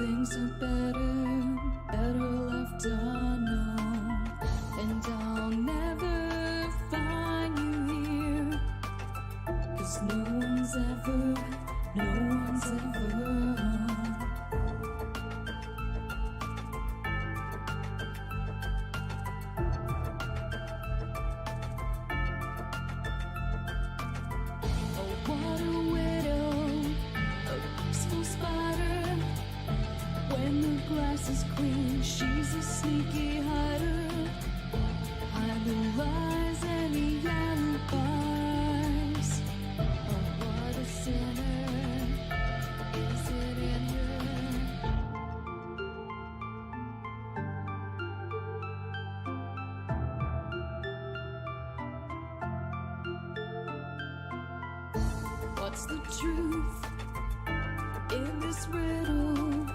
things are better left unknown. And I'll never find you here, 'cause no one's ever home. Oh, what a widow, a peaceful spider. When the glass is clean, she's a sneaky hider. Hide the lies and the alibis. Oh, what a sinner is it in her? What's the truth in this riddle?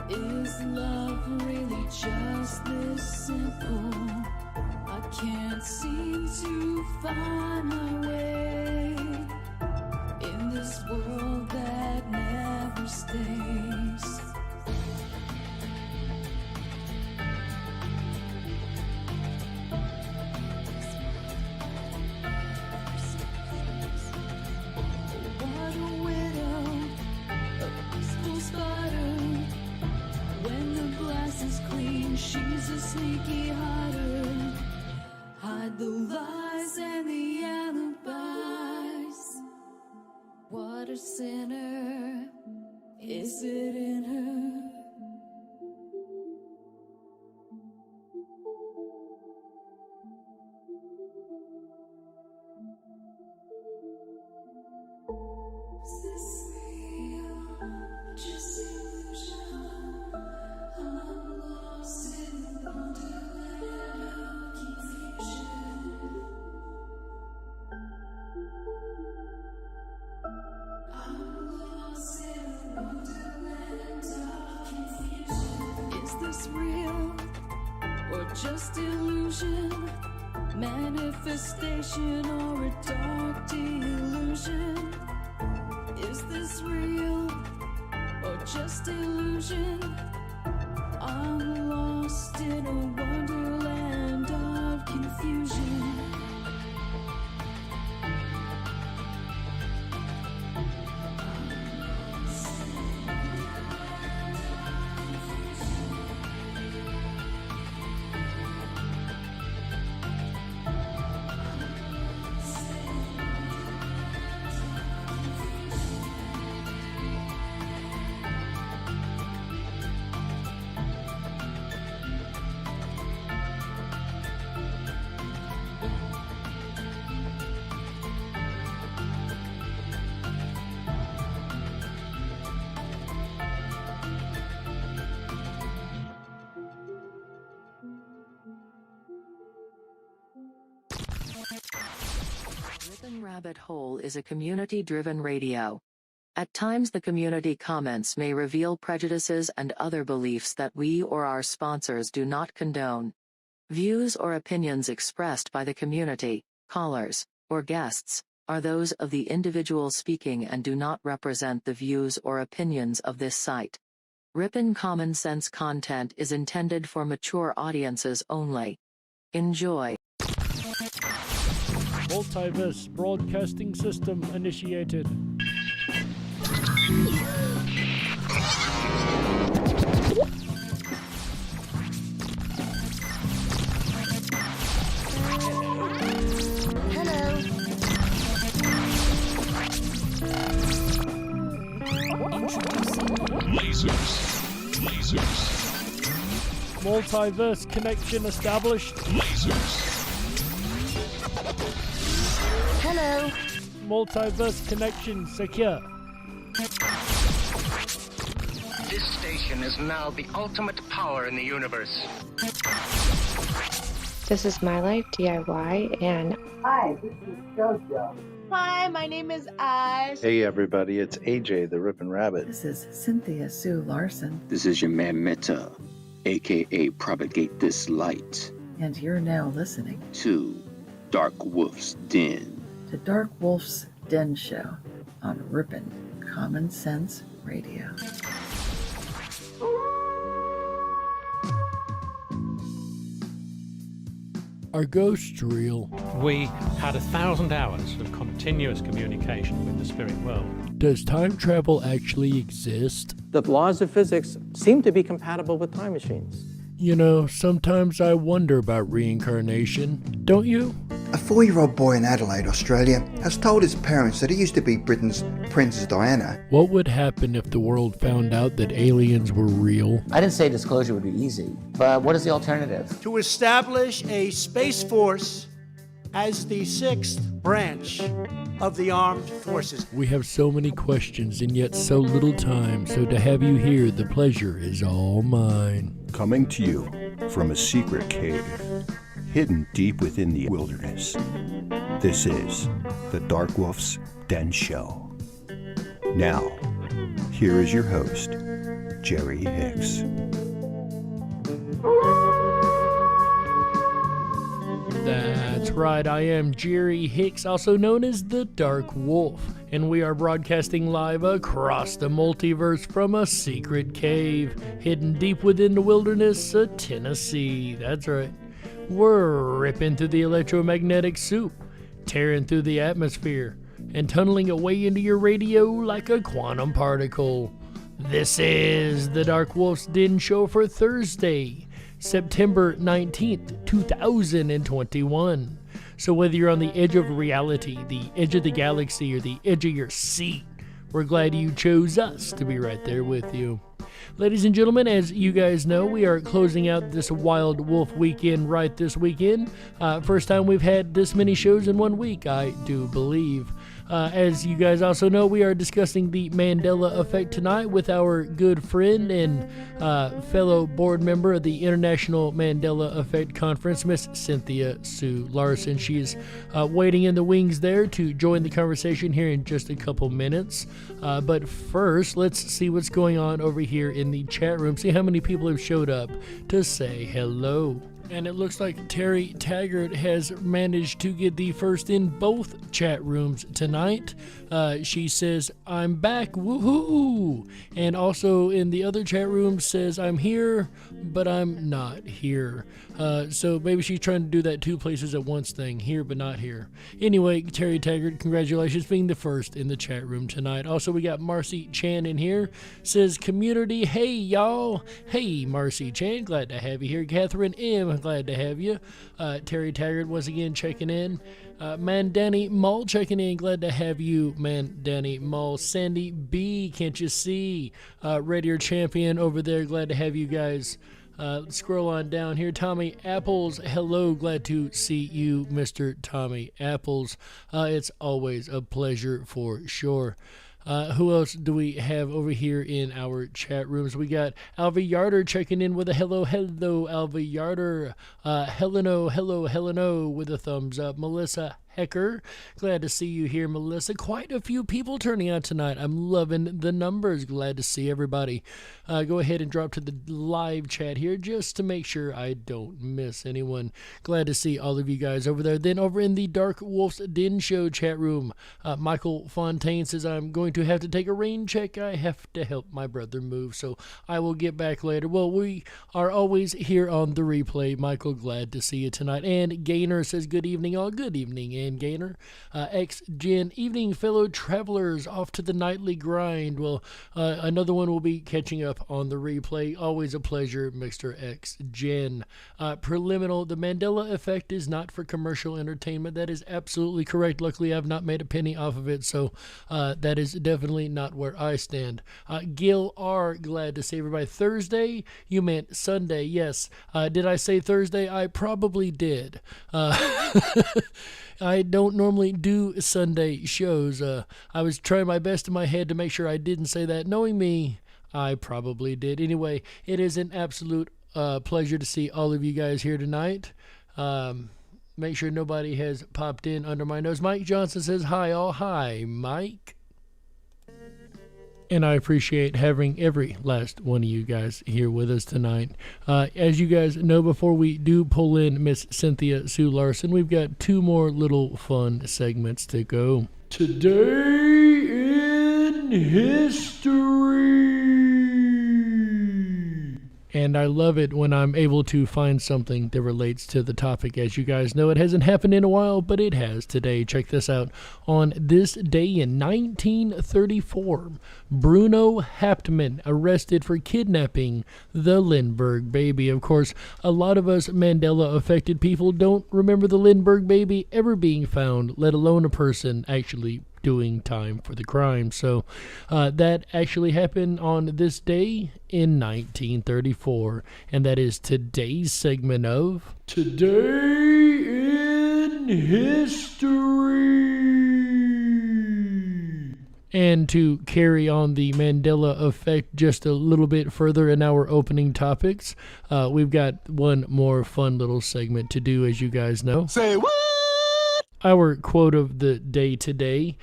Is love really just this simple? I can't seem to find my way in this world that never stays. What a widow, a peaceful spider. When the glass is clean, she's a sneaky hider. Hide the lies and the alibis. What a sinner is it in her? Is this real? Just illusion? I'm lost in wonderland of confusion. I'm lost in wonderland of confusion. Is this real or just illusion? Manifestation or a dark delusion? Is this real or just illusion? I'm lost in a wonderland of confusion. Ripon Rabbit Hole is a community-driven radio. At times the community comments may reveal prejudices and other beliefs that we or our sponsors do not condone. Views or opinions expressed by the community, callers, or guests, are those of the individual speaking and do not represent the views or opinions of this site. Ripon Common Sense content is intended for mature audiences only. Enjoy. Multiverse broadcasting system initiated. Multiverse connection established. Hello. Multiverse connection secure. This station is now the ultimate power in the universe. This is My Life DIY, and Hi, this is JoJo. Hi, my name is Ash. Hey everybody, it's AJ the Ripon Rabbit. This is Cynthia Sue Larson. This is your man Meta, aka Propagate This Light. And you're now listening to Dark Wolf's Den. The Dark Wolf's Den Show on Ripon Common Sense Radio. Are ghosts real? We had 1,000 hours of continuous communication with the spirit world. Does time travel actually exist? The laws of physics seem to be compatible with time machines. You know, sometimes I wonder about reincarnation. Don't you? A 4-year-old boy in Adelaide, Australia, has told his parents that he used to be Britain's Princess Diana. What would happen if the world found out that aliens were real? I didn't say disclosure would be easy, but what is the alternative? To establish a space force as the 6th branch of the armed forces. We have so many questions and yet so little time, so to have you here, the pleasure is all mine. Coming to you from a secret cave, hidden deep within the wilderness. This is the Dark Wolf's Den Show. Now, here is your host, Jerry Hicks. That's right, I am Jerry Hicks, also known as the Dark Wolf, and we are broadcasting live across the multiverse from a secret cave, hidden deep within the wilderness of Tennessee. That's right. We're ripping through the electromagnetic soup, tearing through the atmosphere, and tunneling away into your radio like a quantum particle. This is the Dark Wolf's Den Show for Thursday, September 19th, 2021. So whether you're on the edge of reality, the edge of the galaxy, or the edge of your seat, we're glad you chose us to be right there with you. Ladies and gentlemen, as you guys know, we are closing out this Wild Wolf weekend right this weekend. First time we've had this many shows in 1 week, I do believe. As you guys also know, we are discussing the Mandela Effect tonight with our good friend and fellow board member of the International Mandela Effect Conference, Miss Cynthia Sue Larson. She's waiting in the wings there to join the conversation here in just a couple minutes. But first, let's see what's going on over here in the chat room. See how many people have showed up to say hello. And it looks like Terry Taggart has managed to get the first in both chat rooms tonight. She says, I'm back, woohoo! And also in the other chat room says, I'm here, but I'm not here. So maybe she's trying to do that 2 places at once thing, here but not here. Anyway, Terry Taggart, congratulations being the first in the chat room tonight. Also, we got Marcy Chan in here, says, community, hey y'all. Hey, Marcy Chan, glad to have you here. Catherine M, glad to have you. Terry Taggart once again checking in. Danny Mull checking in, glad to have you, Danny Mull. Sandy B, can't you see? Radio Champion over there, glad to have you guys. Scroll on down here. Tommy Apples, hello, glad to see you, Mr. Tommy Apples. It's always a pleasure for sure. Who else do we have over here in our chat rooms? We got Alva Yarder checking in with a hello, Alva Yarder. Heleno with a thumbs up. Melissa Hecker, glad to see you here, Melissa. Quite a few people turning out tonight. I'm loving the numbers. Glad to see everybody. Go ahead and drop to the live chat here just to make sure I don't miss anyone. Glad to see all of you guys over there. Then over in the Dark Wolf's Den Show chat room, Michael Fontaine says, I'm going to have to take a rain check. I have to help my brother move, so I will get back later. Well, we are always here on the replay. Michael, glad to see you tonight. And Gaynor says, good evening, all. Good evening, and Gaynor. X-Gen, evening, fellow travelers, off to the nightly grind. Well, another one will be catching up on the replay. Always a pleasure, Mr. X-Gen. Preliminal, the Mandela Effect is not for commercial entertainment. That is absolutely correct. Luckily, I've not made a penny off of it, so that is definitely not where I stand. Gil R, glad to see everybody. Thursday? You meant Sunday, yes. Did I say Thursday? I probably did. I don't normally do Sunday shows. I was trying my best in my head to make sure I didn't say that. Knowing me, I probably did. Anyway, it is an absolute pleasure to see all of you guys here tonight. Make sure nobody has popped in under my nose. Mike Johnson says, hi all. Hi, Mike. And I appreciate having every last one of you guys here with us tonight. As you guys know, before we do pull in Miss Cynthia Sue Larson, we've got 2 more little fun segments to go. Today in History. And and I love it when I'm able to find something that relates to the topic. As you guys know, it hasn't happened in a while, but it has today. Check this out. On this day in 1934, Bruno Hauptmann arrested for kidnapping the Lindbergh baby. Of course, a lot of us Mandela-affected people don't remember the Lindbergh baby ever being found, let alone a person actually doing time for the crime. So that actually happened on this day in 1934, and that is today's segment of Today in History. And to carry on the Mandela effect just a little bit further in our opening topics, we've got one more fun little segment to do, as you guys know. Say what? Our quote of the day today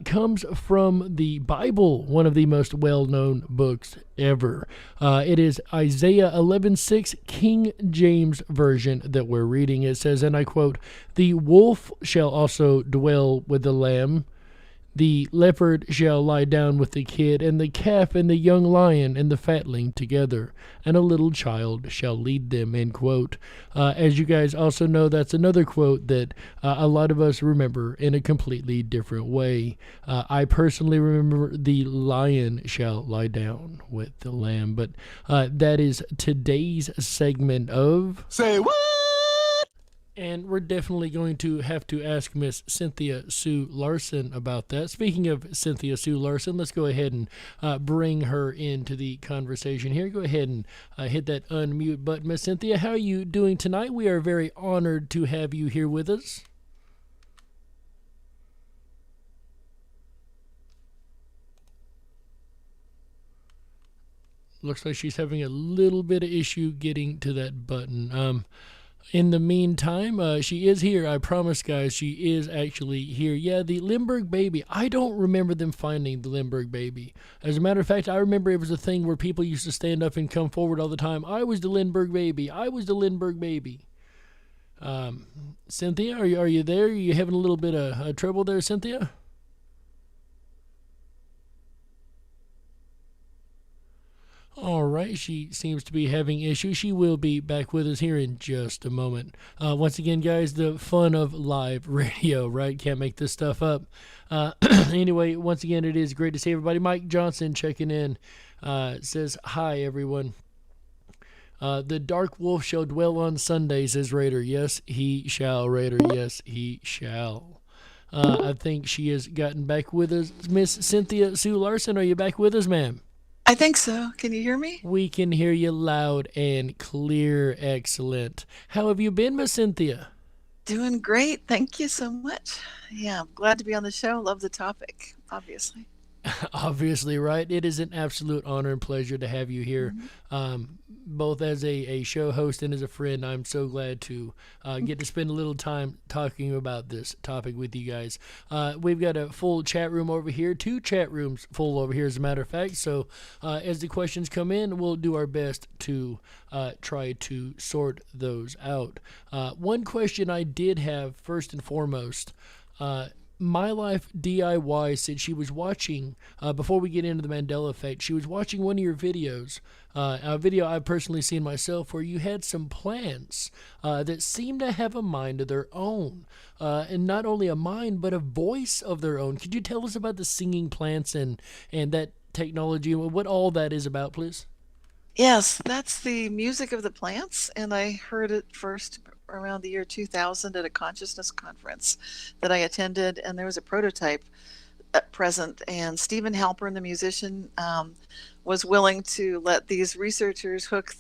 comes from the Bible, one of the most well-known books ever. It is Isaiah 11:6, King James Version that we're reading. It says, and I quote, "The wolf shall also dwell with the lamb. The leopard shall lie down with the kid, and the calf and the young lion and the fatling together, and a little child shall lead them," end quote. As you guys also know, that's another quote that a lot of us remember in a completely different way. I personally remember the lion shall lie down with the lamb, but that is today's segment of Say What? And we're definitely going to have to ask Miss Cynthia Sue Larson about that. Speaking of Cynthia Sue Larson, let's go ahead and bring her into the conversation here. Go ahead and hit that unmute button. Miss Cynthia, how are you doing tonight? We are very honored to have you here with us. Looks like she's having a little bit of issue getting to that button. In the meantime, she is here. I promise, guys, she is actually here. Yeah, the Lindbergh baby. I don't remember them finding the Lindbergh baby. As a matter of fact, I remember it was a thing where people used to stand up and come forward all the time. I was the Lindbergh baby. I was the Lindbergh baby. Cynthia, are you there? Are you having a little bit of trouble there, Cynthia? All right, she seems to be having issues. She will be back with us here in just a moment. Once again, guys, the fun of live radio, right? Can't make this stuff up. Anyway, once again, it is great to see everybody. Mike Johnson checking in. Says, hi, everyone. The dark wolf shall dwell on Sunday, says Raider. Yes, he shall, Raider. Yes, he shall. I think she has gotten back with us. Miss Cynthia Sue Larson, are you back with us, ma'am? I think so. Can you hear me? We can hear you loud and clear. Excellent. How have you been, Miss Cynthia? Doing great. Thank you so much. Yeah, I'm glad to be on the show. Love the topic, obviously. Obviously, right? It is an absolute honor and pleasure to have you here, both as a show host and as a friend. I'm so glad to get to spend a little time talking about this topic with you guys. We've got a full chat room over here, 2 chat rooms full over here, as a matter of fact. So as the questions come in, we'll do our best to try to sort those out. One question I did have, first and foremost, My Life DIY said she was watching, before we get into the Mandela effect, she was watching one of your videos, a video I've personally seen myself, where you had some plants that seemed to have a mind of their own. And not only a mind, but a voice of their own. Could you tell us about the singing plants and that technology, and what all that is about, please? Yes, that's the music of the plants, and I heard it first around the year 2000 at a consciousness conference that I attended, and there was a prototype present, and Stephen Halpern, the musician, was willing to let these researchers hook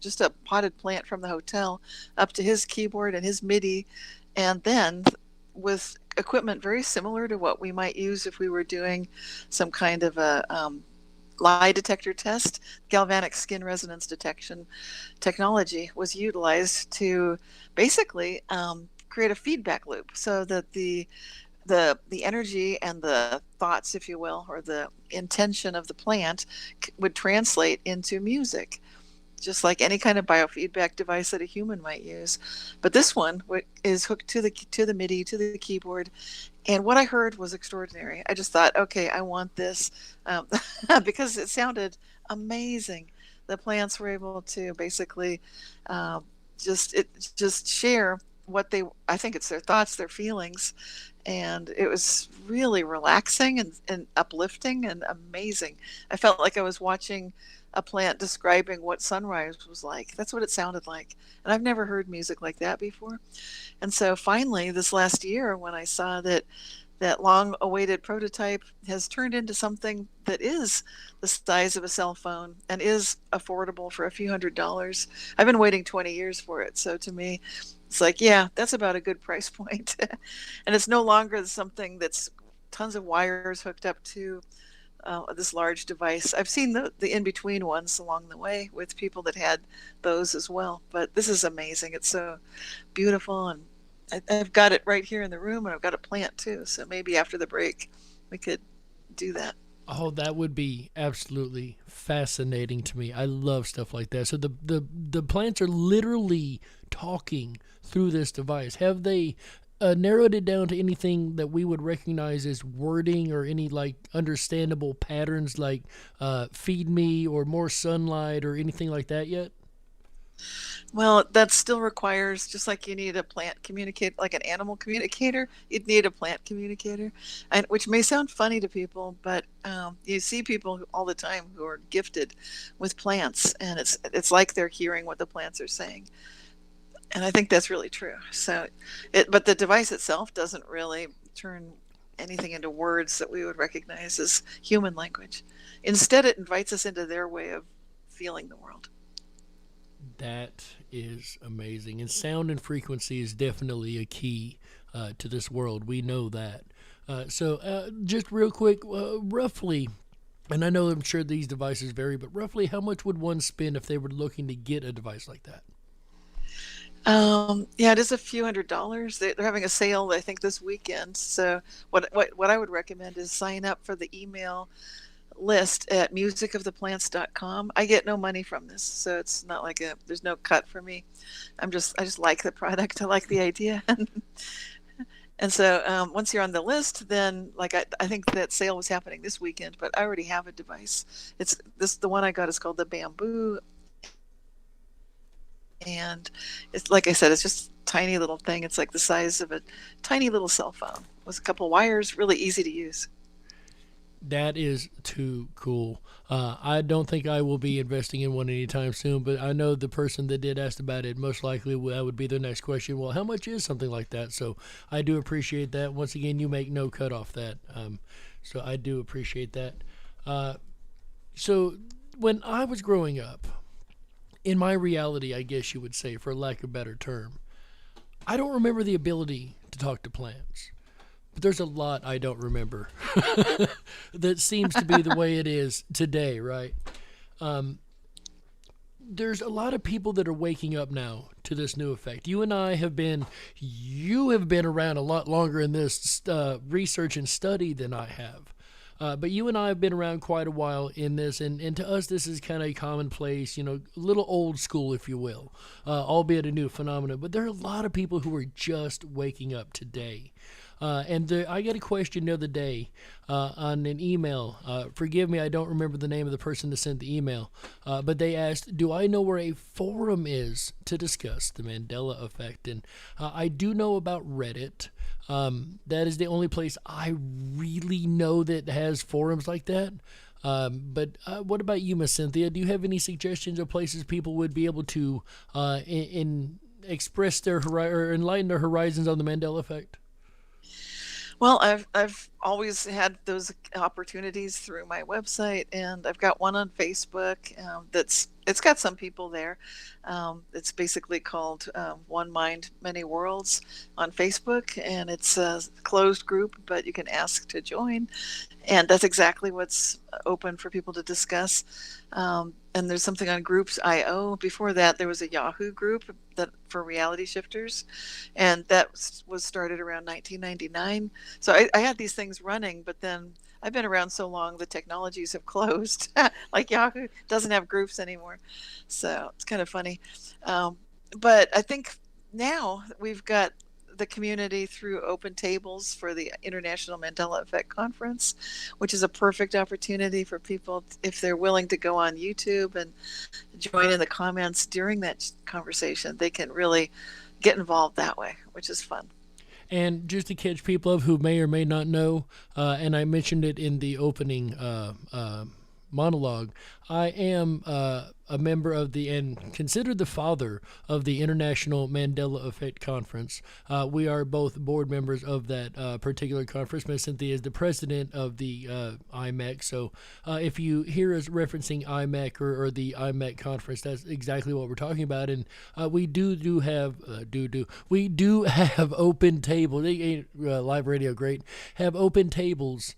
just a potted plant from the hotel up to his keyboard and his MIDI, and then with equipment very similar to what we might use if we were doing some kind of a lie detector test, galvanic skin resonance detection technology was utilized to basically create a feedback loop, so that the energy and the thoughts, if you will, or the intention of the plant would translate into music, just like any kind of biofeedback device that a human might use. But this one is hooked to the MIDI, to the keyboard, and what I heard was extraordinary. I just thought, okay, I want this, because it sounded amazing. the plants were able to basically just share what I think it's their thoughts, their feelings, and it was really relaxing and uplifting and amazing. I felt like I was watching a plant describing what sunrise was like. That's what it sounded like. And I've never heard music like that before. And so finally, this last year, when I saw that long-awaited prototype has turned into something that is the size of a cell phone and is affordable for a few $100s. I've been waiting 20 years for it. So to me, it's like, yeah, that's about a good price point. And it's no longer something that's tons of wires hooked up to this large device. I've seen the in-between ones along the way with people that had those as well. But this is amazing. It's so beautiful, and I've got it right here in the room, and I've got a plant too. So maybe after the break, we could do that. Oh, that would be absolutely fascinating to me. I love stuff like that. So the plants are literally talking through this device. Have they narrowed it down to anything that we would recognize as wording or any like understandable patterns like feed me or more sunlight or anything like that yet? Well, that still requires, just like you need a plant communicate, like an animal communicator, you'd need a plant communicator, which may sound funny to people, but you see people all the time who are gifted with plants, and it's like they're hearing what the plants are saying. And I think that's really true. So, but the device itself doesn't really turn anything into words that we would recognize as human language. Instead, it invites us into their way of feeling the world. That is amazing. And sound and frequency is definitely a key to this world. We know that. So just real quick, roughly, and I know I'm sure these devices vary, but roughly how much would one spend if they were looking to get a device like that? Yeah, it is a few $100s. They're having a sale, I think, this weekend. So what I would recommend is sign up for the email list at musicoftheplants.com. I get no money from this, so it's not like there's no cut for me. I just like the product. I like the idea. And so once you're on the list, then like I think that sale was happening this weekend, but I already have a device. The one I got is called the Bamboo. And it's like I said, it's just a tiny little thing. It's like the size of a tiny little cell phone with a couple wires, really easy to use. That is too cool. I don't think I will be investing in one anytime soon, but I know the person that did ask about it, most likely that would be their next question. Well, how much is something like that? So I do appreciate that. Once again, you make no cut off that. So I do appreciate that. So when I was growing up, in my reality, I guess you would say, for lack of a better term, I don't remember the ability to talk to plants. But there's a lot I don't remember that seems to be the way it is today, right? There's a lot of people that are waking up now to this new effect. You and I have been around a lot longer in this research and study than I have. But you and I have been around quite a while in this, and to us this is kind of commonplace, a little old school, if you will, albeit a new phenomenon. But there are a lot of people who are just waking up today. I got a question the other day on an email. Forgive me, I don't remember the name of the person that sent the email, but they asked, do I know where a forum is to discuss the Mandela effect? And I do know about Reddit. That is the only place I really know that has forums like that. But what about you, Miss Cynthia? Do you have any suggestions of places people would be able to express their or enlighten their horizons on the Mandela effect? Well, I've always had those opportunities through my website, and I've got one on Facebook it's got some people there. It's basically called One Mind, Many Worlds on Facebook, and it's a closed group, but you can ask to join. And that's exactly what's open for people to discuss. And there's something on Groups.io. Before that, there was a Yahoo group for reality shifters, and that was started around 1999. So I had these things running, but then I've been around so long, the technologies have closed. Like Yahoo doesn't have groups anymore. So it's kind of funny. But I think now we've got the community through open tables for the International Mandela Effect Conference, which is a perfect opportunity for people, if they're willing to go on YouTube and join in the comments during that conversation, they can really get involved that way, which is fun. And just to catch people up who may or may not know, and I mentioned it in the opening monologue, I am a member of and considered the father of the International Mandela Effect Conference. We are both board members of that particular conference. Ms. Cynthia is the president of the IMAC. So if you hear us referencing IMAC or the IMAC conference, that's exactly what we're talking about. And we do have open tables. Live radio, great. Have open tables.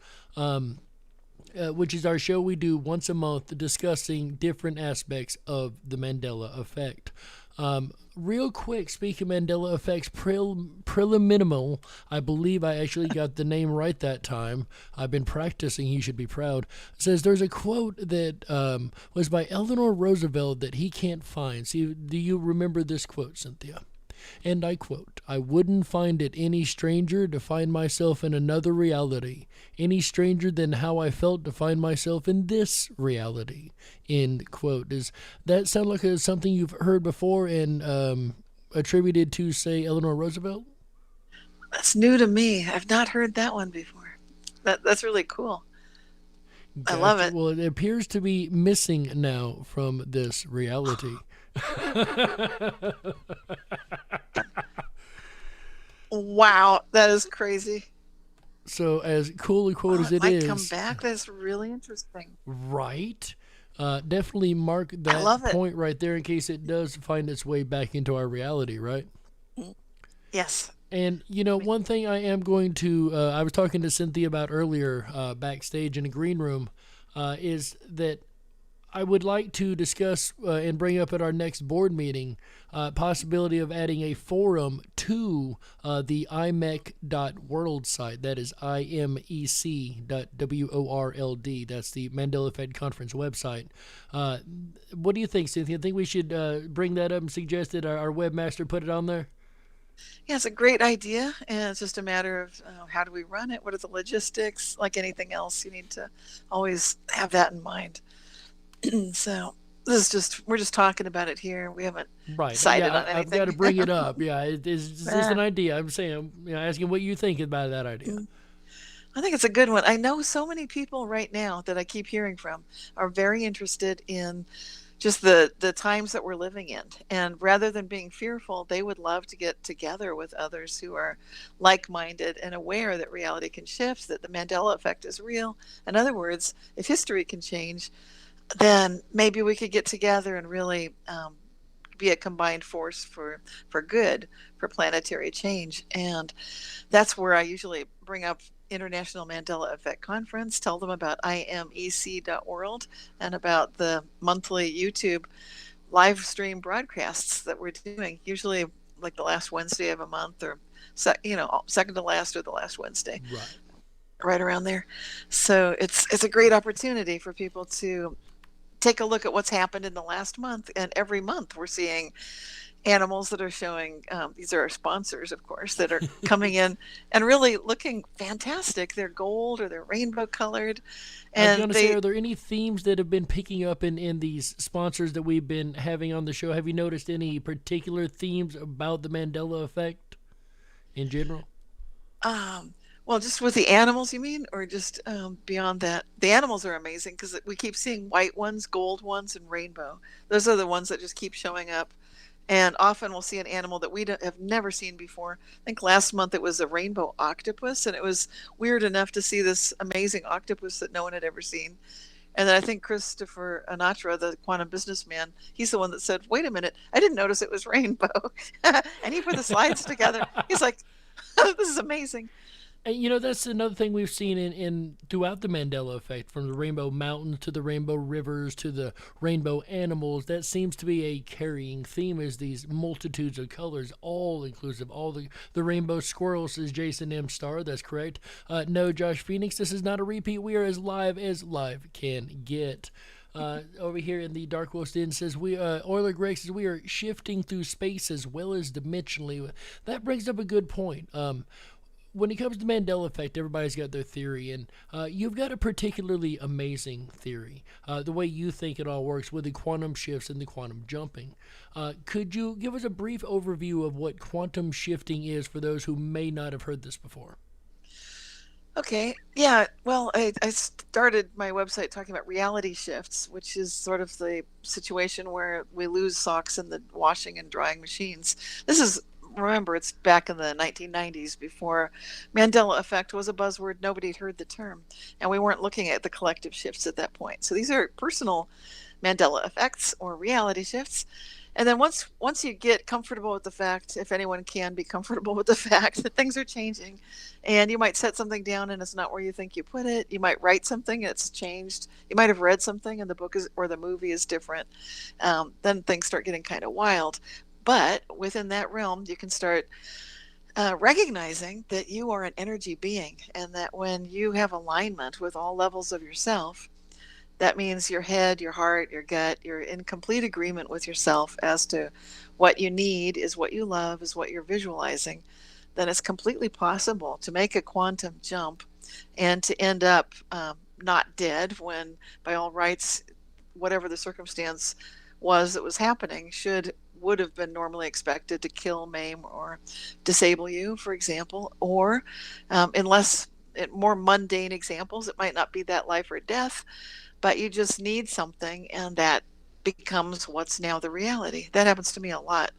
Which is our show we do once a month discussing different aspects of the Mandela Effect. Real quick, speaking of Mandela Effects, Preliminal, I believe I actually got the name right that time. I've been practicing, he should be proud. Says there's a quote that was by Eleanor Roosevelt that he can't find. See, do you remember this quote, Cynthia? And I quote, "I wouldn't find it any stranger to find myself in another reality, any stranger than how I felt to find myself in this reality." End quote. Does that sound like something you've heard before and attributed to, say, Eleanor Roosevelt? That's new to me. I've not heard that one before. That's really cool. Gotcha. I love it. Well, it appears to be missing now from this reality. Wow, that is crazy. So as cool a quote as it might is, come back. That's really interesting. Right? Definitely mark that point right there in case it does find its way back into our reality, right? Yes. And, one thing I am going to, I was talking to Cynthia about earlier backstage in the green room, is that I would like to discuss and bring up at our next board meeting possibility of adding a forum to the imec.world site. That is imec.world. That's the Mandela Effect Conference website. What do you think, Cynthia? I think we should bring that up and suggest that our webmaster put it on there? Yeah, it's a great idea, and it's just a matter of how do we run it? What are the logistics? Like anything else, you need to always have that in mind. So this is we're just talking about it here. We haven't decided on anything. I've got to bring it up. Yeah, it's just an idea. I'm saying, asking what you think about that idea. I think it's a good one. I know so many people right now that I keep hearing from are very interested in just the times that we're living in. And rather than being fearful, they would love to get together with others who are like-minded and aware that reality can shift, that the Mandela effect is real. In other words, if history can change, then maybe we could get together and really be a combined force for good, for planetary change. And that's where I usually bring up International Mandela Effect Conference, tell them about imec.world and about the monthly YouTube live stream broadcasts that we're doing, usually like the last Wednesday of a month or, second to last or the last Wednesday. Right around there. So it's a great opportunity for people to take a look at what's happened in the last month, and every month we're seeing animals that are showing, these are our sponsors, of course, that are coming in and really looking fantastic. They're gold or they're rainbow colored. And I was going to say, are there any themes that have been picking up in these sponsors that we've been having on the show? Have you noticed any particular themes about the Mandela effect in general? Well, just with the animals, you mean, or just beyond that? The animals are amazing because we keep seeing white ones, gold ones, and rainbow. Those are the ones that just keep showing up. And often we'll see an animal that we have never seen before. I think last month it was a rainbow octopus, and it was weird enough to see this amazing octopus that no one had ever seen. And then I think Christopher Anatra, the quantum businessman, he's the one that said, "Wait a minute, I didn't notice it was rainbow." And he put the slides together. He's like, "This is amazing." And that's another thing we've seen in throughout the Mandela effect, from the rainbow mountains to the rainbow rivers to the rainbow animals. That seems to be a carrying theme, is these multitudes of colors, all inclusive, all the rainbow squirrels, says Jason M. Star. That's correct. No, Josh Phoenix, this is not a repeat. We are as live can get. over here in the Dark Wolf's Den says, Euler Greg says, we are shifting through space as well as dimensionally. That brings up a good point. When it comes to Mandela effect, everybody's got their theory, and you've got a particularly amazing theory. The way you think it all works with the quantum shifts and the quantum jumping. Could you give us a brief overview of what quantum shifting is for those who may not have heard this before? Okay. Yeah. Well, I started my website talking about reality shifts, which is sort of the situation where we lose socks in the washing and drying machines. Remember, it's back in the 1990s before Mandela effect was a buzzword. Nobody had heard the term, and we weren't looking at the collective shifts at that point. So these are personal Mandela effects or reality shifts. And then once you get comfortable with the fact, if anyone can be comfortable with the fact that things are changing, and you might set something down and it's not where you think you put it, you might write something and it's changed, you might have read something and the book is or the movie is different, then things start getting kind of wild. But within that realm, you can start recognizing that you are an energy being, and that when you have alignment with all levels of yourself, that means your head, your heart, your gut, you're in complete agreement with yourself as to what you need is what you love, is what you're visualizing, then it's completely possible to make a quantum jump and to end up not dead when, by all rights, whatever the circumstance was that was happening would have been normally expected to kill, maim, or disable you, for example, or unless more mundane examples, it might not be that life or death, but you just need something, and that becomes what's now the reality. That happens to me a lot.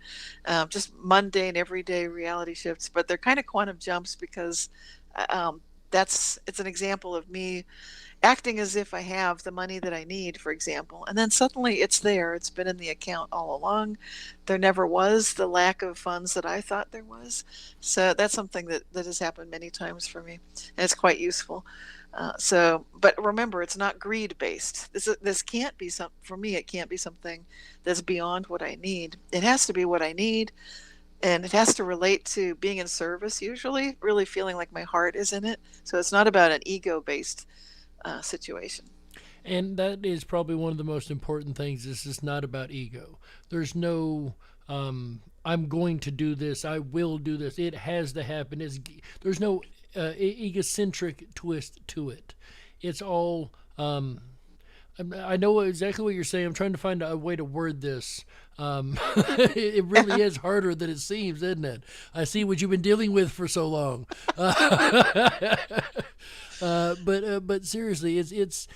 Just mundane, everyday reality shifts, but they're kind of quantum jumps because it's an example of me acting as if I have the money that I need, for example, and then suddenly it's there. It's been in the account all along. There never was the lack of funds that I thought there was. So that's something that has happened many times for me, and it's quite useful. But remember, it's not greed based. This can't be for me. It can't be something that's beyond what I need. It has to be what I need, and it has to relate to being in service. Usually, really feeling like my heart is in it. So it's not about an ego based situation. And that is probably one of the most important things. This is not about ego. There's no I'm going to do this, I will do this, it has to happen. There's no egocentric twist to it. It's all I know exactly what you're saying. I'm trying to find a way to word this. It really is harder than it seems, isn't it? I see what you've been dealing with for so long. But seriously, it's.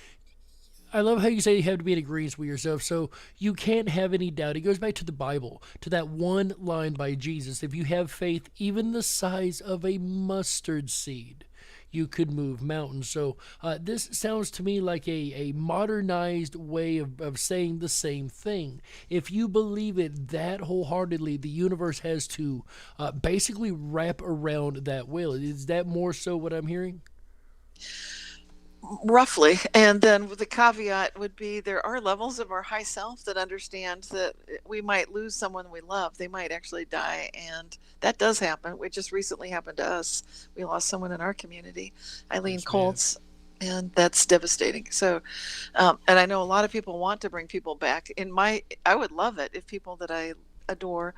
I love how you say you have to be in agreement with yourself, so you can't have any doubt. It goes back to the Bible, to that one line by Jesus: if you have faith even the size of a mustard seed, you could move mountains. So this sounds to me like a modernized way of saying the same thing. If you believe it that wholeheartedly, the universe has to basically wrap around that will. Is that more so what I'm hearing? Roughly. And then the caveat would be there are levels of our high self that understand that we might lose someone we love. They might actually die, and that does happen. It just recently happened to us. We lost someone in our community, Eileen Colts, and that's devastating. So, and I know a lot of people want to bring people back. I would love it if people that I adore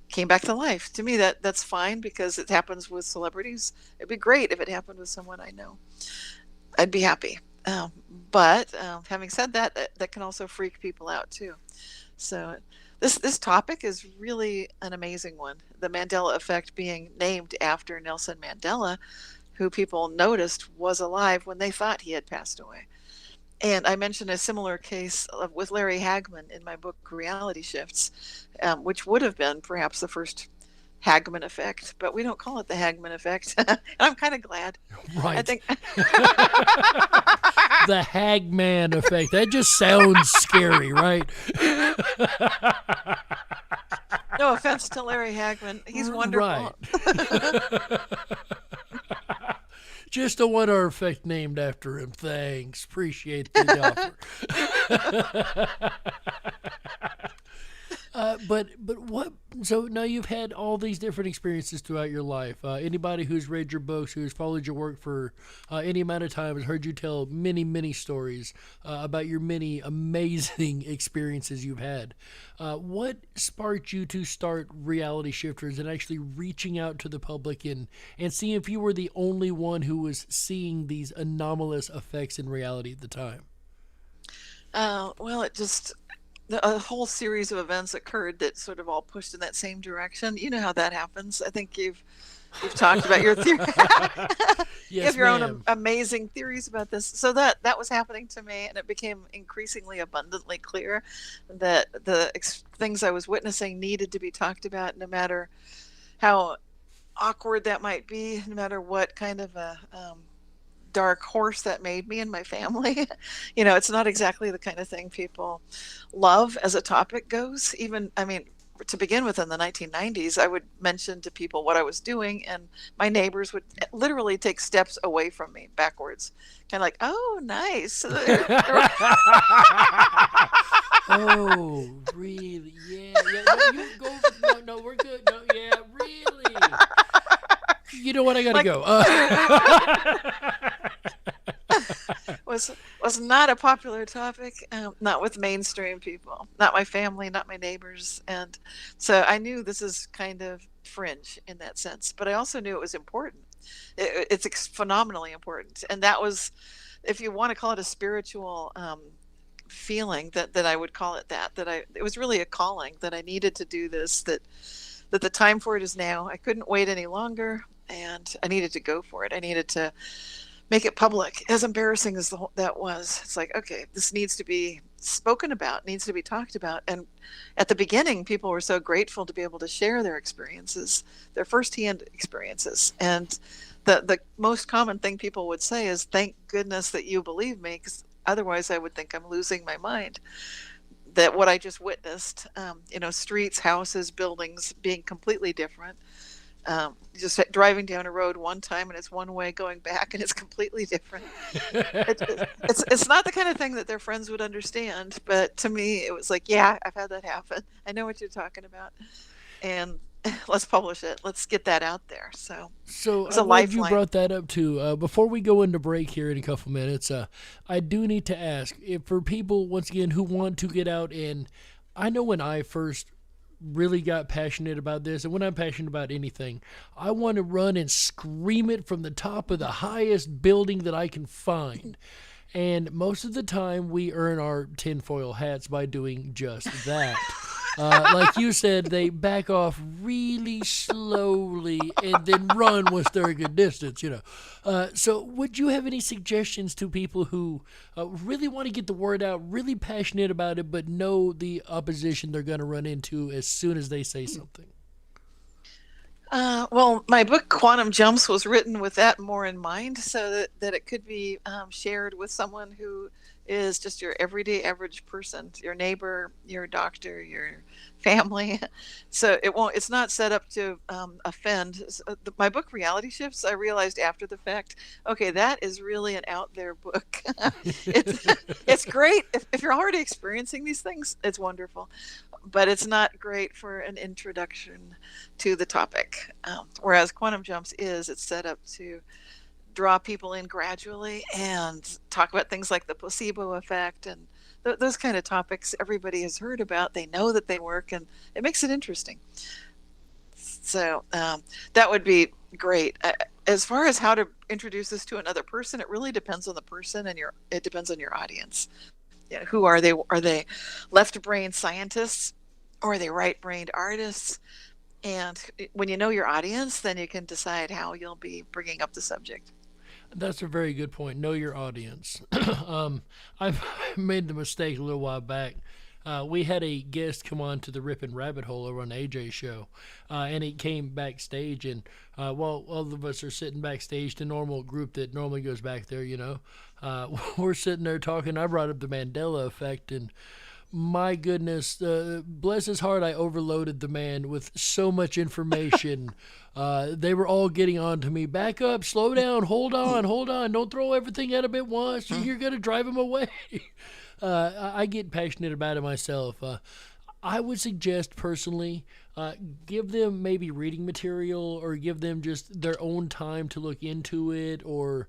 came back to life. To me, that's fine because it happens with celebrities. It'd be great if it happened with someone I know. I'd be happy. But having said that, that can also freak people out too. So this topic is really an amazing one. The Mandela effect being named after Nelson Mandela, who people noticed was alive when they thought he had passed away. And I mentioned a similar case with Larry Hagman in my book, Reality Shifts, which would have been perhaps the first Hagman effect, but we don't call it the Hagman effect. And I'm kind of glad. Right. I think the Hagman effect. That just sounds scary, right? No offense to Larry Hagman. He's wonderful. Right. Just a one-hour effect named after him. Thanks. Appreciate the offer. But what? So now you've had all these different experiences throughout your life. Anybody who's read your books, who's followed your work for any amount of time, has heard you tell many stories about your many amazing experiences you've had. What sparked you to start Reality Shifters and actually reaching out to the public and seeing if you were the only one who was seeing these anomalous effects in reality at the time? Well, a whole series of events occurred that sort of all pushed in that same direction. You know how that happens. I think you've talked about your theory. You have your own amazing theories about this. So that was happening to me, and it became increasingly abundantly clear that the things I was witnessing needed to be talked about, no matter how awkward that might be, no matter what kind of a dark horse that made me and my family. It's not exactly the kind of thing people love as a topic goes. Even, to begin with, in the 1990s, I would mention to people what I was doing, and my neighbors would literally take steps away from me backwards, kind of like, "Oh, nice." Oh, really? Yeah. No, we're good. No, yeah, really. You know what? I gotta go. Was not a popular topic, not with mainstream people, not my family, not my neighbors, and so I knew this is kind of fringe in that sense. But I also knew it was important. It's phenomenally important, and that was, if you want to call it a spiritual feeling, that I would call it that. It was really a calling that I needed to do this. That the time for it is now. I couldn't wait any longer, and I needed to go for it. I needed to make it public, as embarrassing as that was. It's like, okay, this needs to be spoken about, needs to be talked about. And at the beginning, people were so grateful to be able to share their experiences, their firsthand experiences. And the most common thing people would say is, "Thank goodness that you believe me, because otherwise I would think I'm losing my mind." That what I just witnessed, streets, houses, buildings being completely different. Just driving down a road one time and it's one way, going back and it's completely different. It's not the kind of thing that their friends would understand, but to me it was like, yeah, I've had that happen. I know what you're talking about, and let's publish it. Let's get that out there. So I'm glad you brought that up too. Before we go into break here in a couple minutes, I do need to ask, if for people once again who want to get out, and I know when I first really got passionate about this, and when I'm passionate about anything, I want to run and scream it from the top of the highest building that I can find. And most of the time we earn our tinfoil hats by doing just that. Like you said, they back off really slowly and then run once they're a good distance, So would you have any suggestions to people who really want to get the word out, really passionate about it, but know the opposition they're going to run into as soon as they say something? Well, my book Quantum Jumps was written with that more in mind, so that it could be shared with someone who is just your everyday average person, your neighbor, your doctor, your family. So it's not set up to offend. My book Reality Shifts, I realized after the fact, okay, that is really an out there book. It's great if you're already experiencing these things, it's wonderful, but it's not great for an introduction to the topic. Whereas Quantum Jumps it's set up to draw people in gradually and talk about things like the placebo effect and those kind of topics everybody has heard about. They know that they work, and it makes it interesting. So that would be great. As far as how to introduce this to another person, it really depends on the person, and it depends on your audience. Who are they? Are they left-brained scientists, or are they right-brained artists? And when you know your audience, then you can decide how you'll be bringing up the subject. That's a very good point. Know your audience. I've made the mistake a little while back. We had a guest come on to the Ripon Rabbit Hole over on AJ's show, and he came backstage, and while all of us are sitting backstage, the normal group that normally goes back there, we're sitting there talking. I brought up the Mandela effect, and my goodness, bless his heart, I overloaded the man with so much information. They were all getting on to me. Back up, slow down, hold on. Don't throw everything at him at once. You're going to drive him away. I get passionate about it myself. I would suggest personally, give them maybe reading material or give them just their own time to look into it, or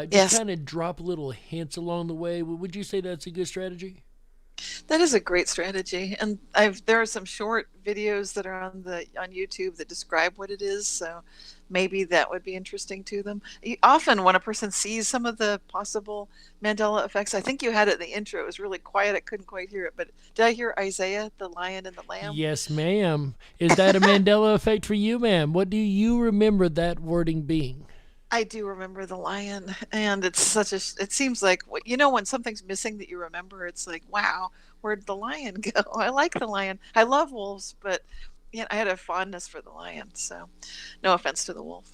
just kind of drop little hints along the way. Would you say that's a good strategy? That is a great strategy, and there are some short videos that are on YouTube that describe what it is, so maybe that would be interesting to them. Often when a person sees some of the possible Mandela effects, I think you had it in the intro, it was really quiet, I couldn't quite hear it, but did I hear Isaiah, the lion and the lamb? Yes, ma'am. Is that a Mandela effect for you, ma'am? What do you remember that wording being? I do remember the lion, and it seems like, when something's missing that you remember, it's like, wow, where'd the lion go? I like the lion. I love wolves, but I had a fondness for the lion, so no offense to the wolf.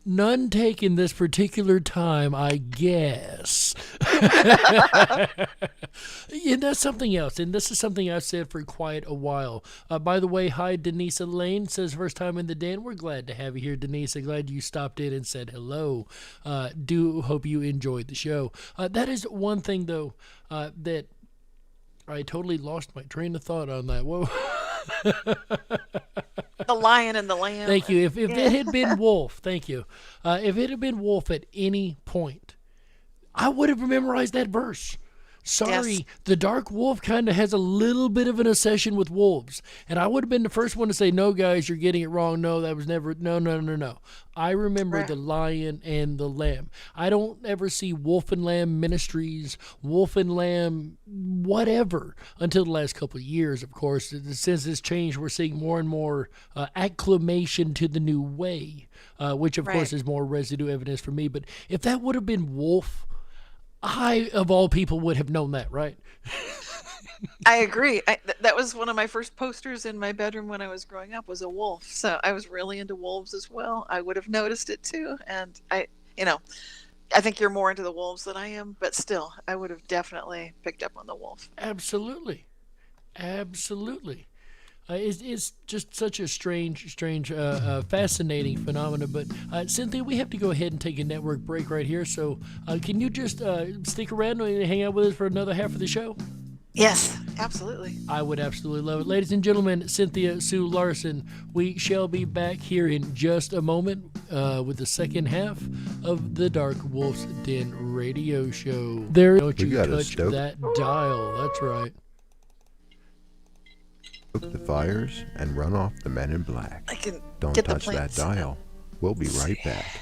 None taken this particular time, I guess. And that's something else, and this is something I've said for quite a while. By the way, hi, Denise Lane says first time in the den. We're glad to have you here, Denise. I'm glad you stopped in and said hello. Do hope you enjoyed the show. That is one thing, though, that I totally lost my train of thought on that. Whoa. The lion and the lamb. Thank you. If it had been wolf, thank you. If it had been wolf at any point, I would have memorized that verse. Sorry, yes. The dark wolf kind of has a little bit of an obsession with wolves. And I would have been the first one to say, no, guys, you're getting it wrong. No, that was never, no. I remember the lion and the lamb. I don't ever see Wolf and Lamb Ministries, Wolf and Lamb whatever, until the last couple of years, of course. Since this change, we're seeing more and more acclamation to the new way, which, of course, is more residue evidence for me. But if that would have been wolf, I, of all people, would have known that, right? I agree. That was one of my first posters in my bedroom when I was growing up, was a wolf. So I was really into wolves as well. I would have noticed it too. And I think you're more into the wolves than I am, but still, I would have definitely picked up on the wolf. Absolutely. It's just such a strange, fascinating phenomenon. But Cynthia, we have to go ahead and take a network break right here. So can you just stick around and hang out with us for another half of the show? Yes, absolutely. I would absolutely love it. Ladies and gentlemen, Cynthia Sue Larson, we shall be back here in just a moment with the second half of the Dark Wolf's Den radio show. Don't you touch that dial. That's right. Stoke the fires and run off the men in black. Don't get touch that dial. We'll be right back.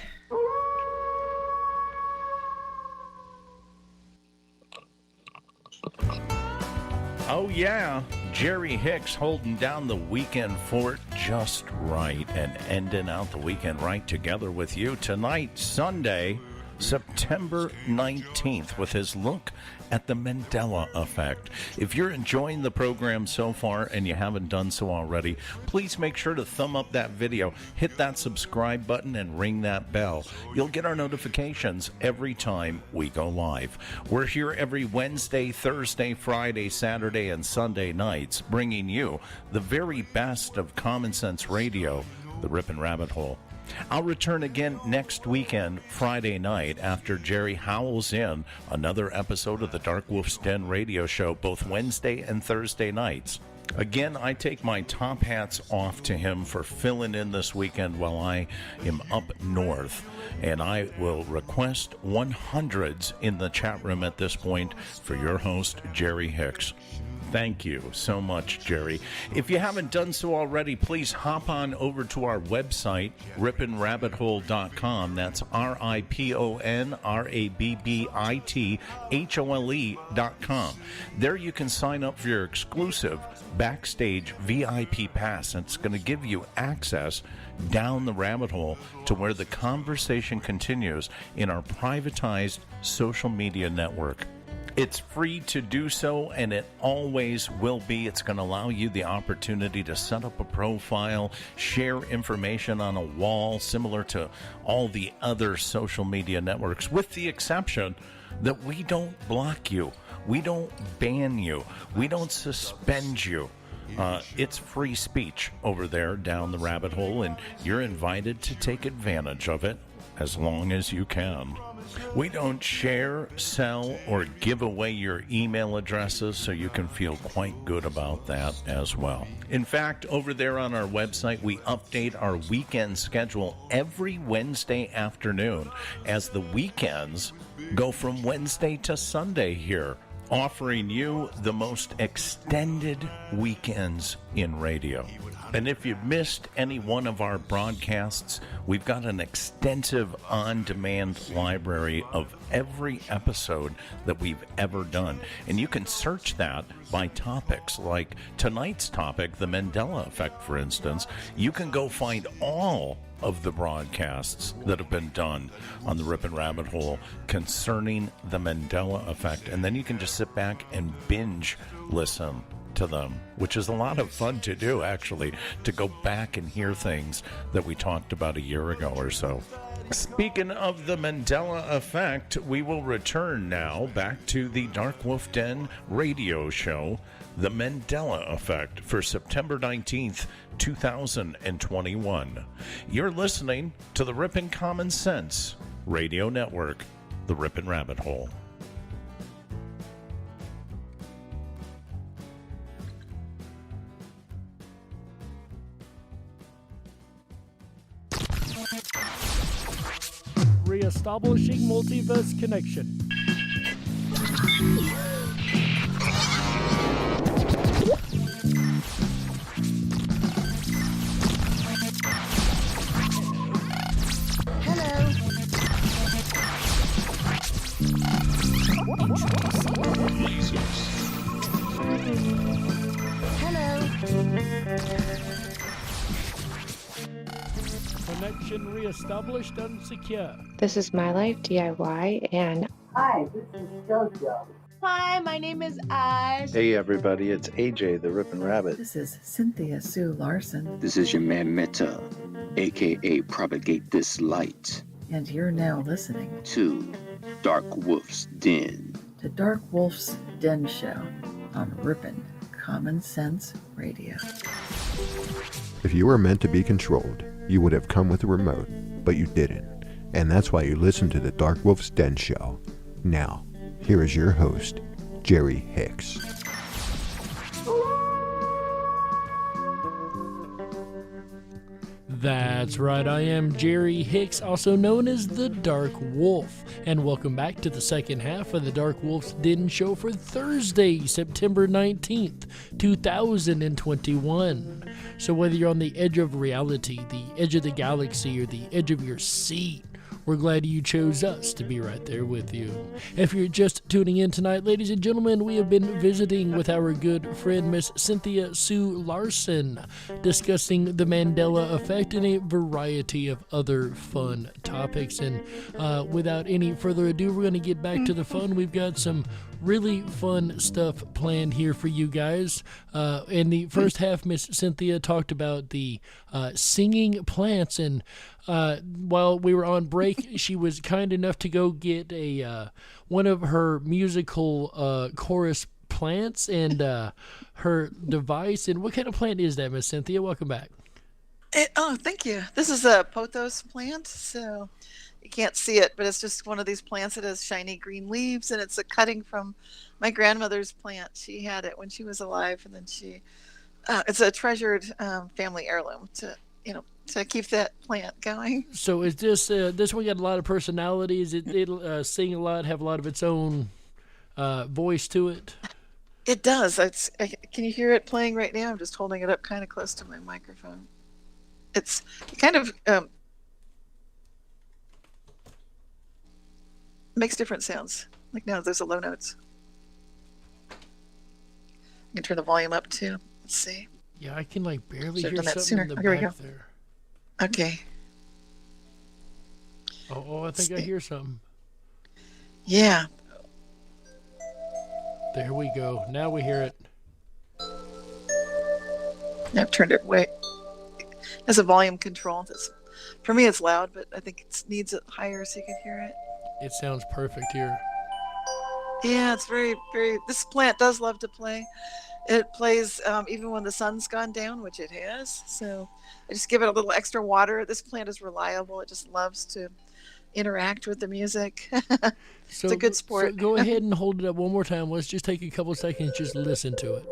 Oh yeah, Jerry Hicks holding down the weekend fort just right and ending out the weekend right together with you tonight, Sunday, September 19th, with his look at the Mandela Effect. If you're enjoying the program so far and you haven't done so already, please make sure to thumb up that video, hit that subscribe button, and ring that bell. You'll get our notifications every time we go live. We're here every Wednesday, Thursday, Friday, Saturday, and Sunday nights, bringing you the very best of common sense radio, the Ripon Rabbit Hole. I'll return again next weekend, Friday night, after Jerry howls in another episode of the Dark Wolf's Den radio show, both Wednesday and Thursday nights. Again, I take my top hats off to him for filling in this weekend while I am up north. And I will request 100s in the chat room at this point for your host, Jerry Hicks. Thank you so much, Jerry. If you haven't done so already, please hop on over to our website, riponrabbithole.com. That's RIPONRABBITHOLE.com. There you can sign up for your exclusive Backstage VIP pass. And it's going to give you access down the rabbit hole to where the conversation continues in our privatized social media network. It's free to do so, and it always will be. It's going to allow you the opportunity to set up a profile, share information on a wall, similar to all the other social media networks, with the exception that we don't block you, we don't ban you, we don't suspend you. It's free speech over there down the rabbit hole, and you're invited to take advantage of it as long as you can. We don't share, sell, or give away your email addresses, so you can feel quite good about that as well. In fact, over there on our website, we update our weekend schedule every Wednesday afternoon as the weekends go from Wednesday to Sunday here, offering you the most extended weekends in radio. And if you've missed any one of our broadcasts, we've got an extensive on-demand library of every episode that we've ever done. And you can search that by topics, like tonight's topic, the Mandela Effect, for instance. You can go find all of the broadcasts that have been done on the Ripon Rabbit Hole concerning the Mandela Effect. And then you can just sit back and binge listen to them, which is a lot of fun to do, actually, to go back and hear things that we talked about a year ago or so. Speaking of the Mandela Effect, we will return now back to the Dark Wolf Den radio show, The Mandela Effect, for September 19th, 2021. You're listening to the Ripon Common Sense Radio Network, the Ripon Rabbit Hole. Reestablishing multiverse connection. Connection reestablished and secure. This is My Life DIY, and Hi, this is JoJo. Hi, my name is Oz. Hey everybody, it's AJ the Ripon Rabbit. This is Cynthia Sue Larson. This is your man Meta, aka Propagate This Light, And you're now listening to Dark Wolf's Den. to Dark Wolf's Den Show on Ripon Common Sense Radio. If you were meant to be controlled, you would have come with a remote, but you didn't. And that's why you listen to the Dark Wolf's Den Show. Now, here is your host, Jerry Hicks. That's right, I am Jerry Hicks, also known as the Dark Wolf, and welcome back to the second half of the Dark Wolf's Den Show for Thursday, September 19th, 2021. So whether you're on the edge of reality, the edge of the galaxy, or the edge of your seat, we're glad you chose us to be right there with you. If you're just tuning in tonight, ladies and gentlemen, we have been visiting with our good friend, Miss Cynthia Sue Larson, discussing the Mandela Effect and a variety of other fun topics. And without any further ado, we're going to get back to the fun. We've got some really fun stuff planned here for you guys. In the first half, Miss Cynthia talked about the singing plants, and while we were on break, she was kind enough to go get a one of her musical chorus plants and her device. And what kind of plant is that, Miss Cynthia? Welcome back. Thank you. This is a pothos plant, so you can't see it, but it's just one of these plants that has shiny green leaves, and it's a cutting from my grandmother's plant. She had it when she was alive, and then it's a treasured family heirloom to keep that plant going. So is this one got a lot of personalities? It'll sing a lot, have a lot of its own voice to it? It does. Can you hear it playing right now? I'm just holding it up kind of close to my microphone. It kind of makes different sounds. Like now there's a low notes. I can turn the volume up too. Let's see. Yeah, I can barely Should've hear done that something in sooner. the Here we back go. there. Okay. Oh, I think I hear something. Yeah. There we go. Now we hear it. I've turned it way. As a volume control. For me, it's loud, but I think it needs it higher so you can hear it. It sounds perfect here. Yeah, it's very, very. This plant does love to play. It plays even when the sun's gone down, which it has. So I just give it a little extra water. This plant is reliable. It just loves to interact with the music. So, it's a good sport. So go ahead and hold it up one more time. Let's just take a couple of seconds, just listen to it.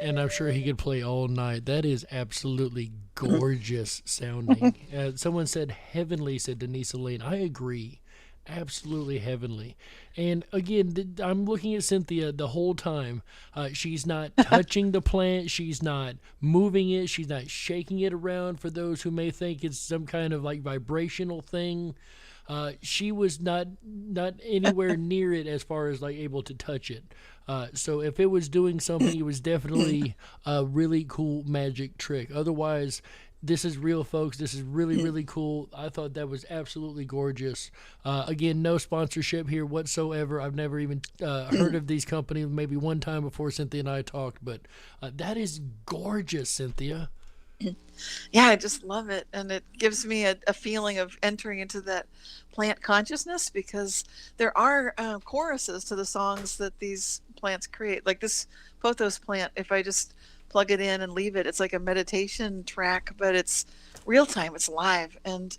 And I'm sure he could play all night. That is absolutely gorgeous sounding. Someone said heavenly, said Denise Elaine. I agree. Absolutely heavenly. And again, I'm looking at Cynthia the whole time. She's not touching the plant. She's not moving it. She's not shaking it around for those who may think it's some kind of like vibrational thing. She was not anywhere near it as far as like able to touch it. So if it was doing something, it was definitely a really cool magic trick. Otherwise, this is real, folks. This is really, really cool. I thought that was absolutely gorgeous. Again, no sponsorship here whatsoever. I've never even heard of these companies, maybe one time before Cynthia and I talked, but that is gorgeous, Cynthia. Yeah, I just love it. And it gives me a feeling of entering into that plant consciousness, because there are choruses to the songs that these plants create. Like this pothos plant, if I just plug it in and leave it, it's like a meditation track, but it's real time, it's live. And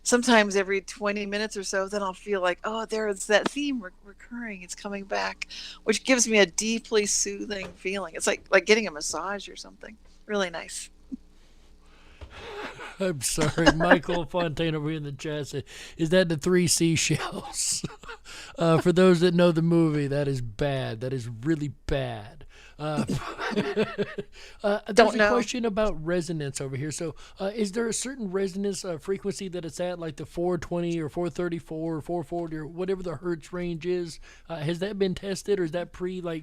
sometimes every 20 minutes or so, then I'll feel like, oh, there's that theme recurring, it's coming back, which gives me a deeply soothing feeling. It's like getting a massage or something. Really nice. I'm sorry. Michael Fontaine over here in the chat said, is that the three seashells? For those that know the movie, that is bad. That is really bad. There's a question about resonance over here. So is there a certain resonance frequency that it's at, like the 420 or 434 or 440 or whatever the hertz range is? Has that been tested, or is that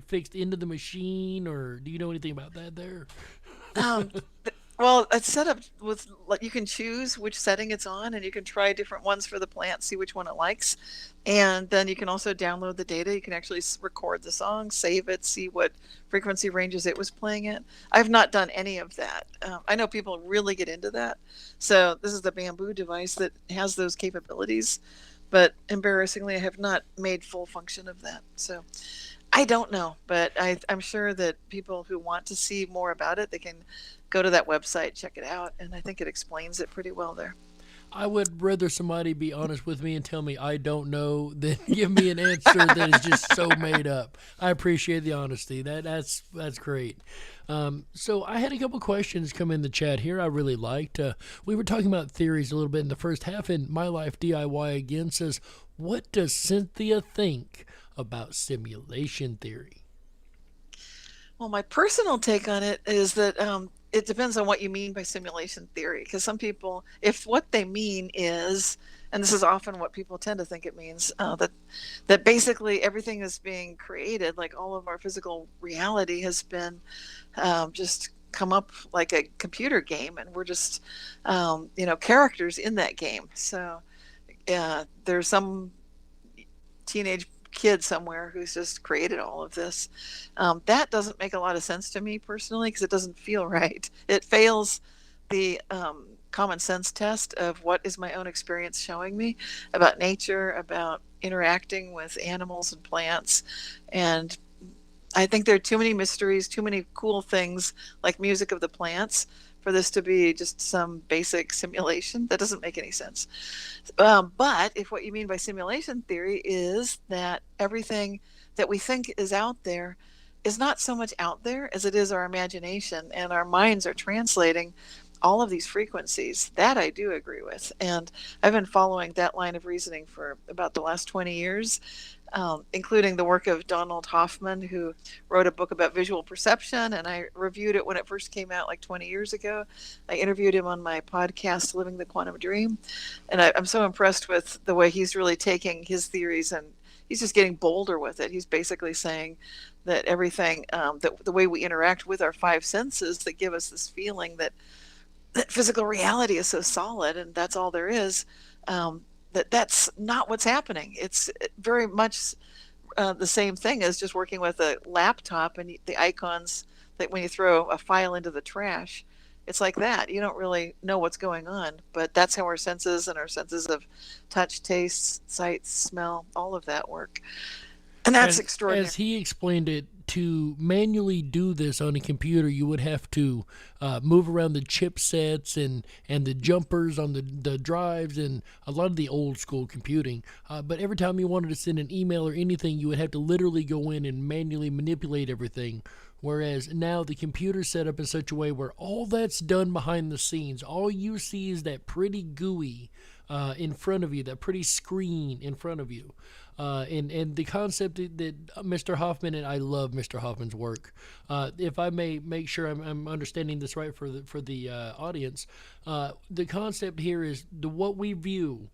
fixed into the machine, or do you know anything about that there? Well, it's set up with, like, you can choose which setting it's on, and you can try different ones for the plant, see which one it likes. And then you can also download the data. You can actually record the song, save it, see what frequency ranges it was playing at. I've not done any of that. I know people really get into that. So this is the bamboo device that has those capabilities. But embarrassingly, I have not made full function of that. So I don't know, but I'm sure that people who want to see more about it, they can go to that website, check it out, and I think it explains it pretty well there. I would rather somebody be honest with me and tell me I don't know than give me an answer that is just so made up. I appreciate the honesty. That's great. So I had a couple questions come in the chat here I really liked. We were talking about theories a little bit in the first half, and My Life DIY again says, what does Cynthia think about simulation theory? Well, my personal take on it is that it depends on what you mean by simulation theory, because some people, if what they mean is, and this is often what people tend to think it means, that basically everything is being created, like all of our physical reality has been just come up like a computer game, and we're just characters in that game. So there's some teenage kid somewhere who's just created all of this. That doesn't make a lot of sense to me personally, because it doesn't feel right. It fails the common sense test of what is my own experience showing me about nature, about interacting with animals and plants. And I think there are too many mysteries, too many cool things like music of the plants for this to be just some basic simulation. That doesn't make any sense. But if what you mean by simulation theory is that everything that we think is out there is not so much out there as it is our imagination, and our minds are translating all of these frequencies, that I do agree with. And I've been following that line of reasoning for about the last 20 years, including the work of Donald Hoffman, who wrote a book about visual perception, and I reviewed it when it first came out like 20 years ago. I interviewed him on my podcast, Living the Quantum Dream, and I'm so impressed with the way he's really taking his theories, and he's just getting bolder with it. He's basically saying that everything, that the way we interact with our five senses that give us this feeling that physical reality is so solid and that's all there is, that's not what's happening. It's very much the same thing as just working with a laptop and the icons that when you throw a file into the trash, it's like that. You don't really know what's going on, but that's how our senses and our senses of touch, taste, sight, smell, all of that work. And that's extraordinary. As he explained it, to manually do this on a computer, you would have to move around the chipsets and the jumpers on the drives and a lot of the old school computing. But every time you wanted to send an email or anything, you would have to literally go in and manually manipulate everything. Whereas now the computer's set up in such a way where all that's done behind the scenes. All you see is that pretty GUI in front of you, that pretty screen in front of you. And the concept that Mr. Hoffman, and I love Mr. Hoffman's work. If I may make sure I'm understanding this right for the audience, the concept here is what we view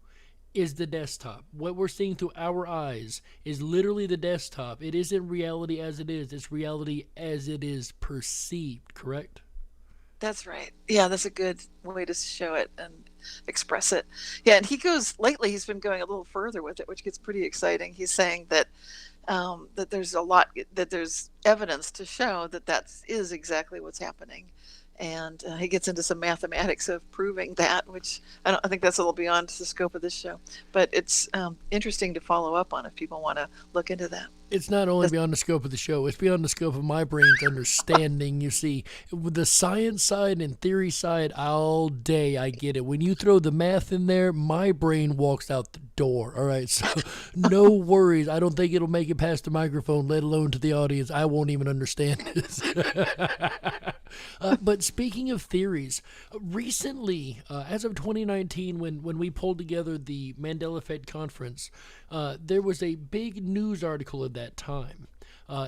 is the desktop. What we're seeing through our eyes is literally the desktop. It isn't reality as it is. It's reality as it is perceived, correct? That's right. Yeah, that's a good way to show it and express it. Yeah, and lately he's been going a little further with it, which gets pretty exciting. He's saying that that there's evidence to show that is exactly what's happening. And he gets into some mathematics of proving that, which I think that's a little beyond the scope of this show. But it's interesting to follow up on if people want to look into that. It's not only beyond the scope of the show, it's beyond the scope of my brain's understanding. You see, with the science side and theory side, all day I get it. When you throw the math in there, my brain walks out the door. All right, so no worries. I don't think it'll make it past the microphone, let alone to the audience. I won't even understand this. But speaking of theories, recently, as of 2019, when we pulled together the Mandela Effect conference, there was a big news article at that time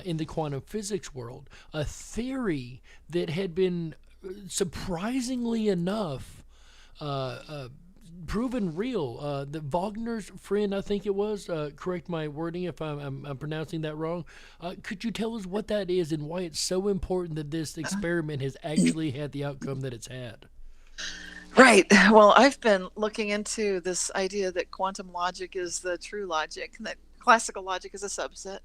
in the quantum physics world, a theory that had been surprisingly enough proven real. That Wagner's friend, I think it was, correct my wording if I'm pronouncing that wrong. Could you tell us what that is and why it's so important that this experiment has actually had the outcome that it's had? Right. Well, I've been looking into this idea that quantum logic is the true logic, and that classical logic is a subset,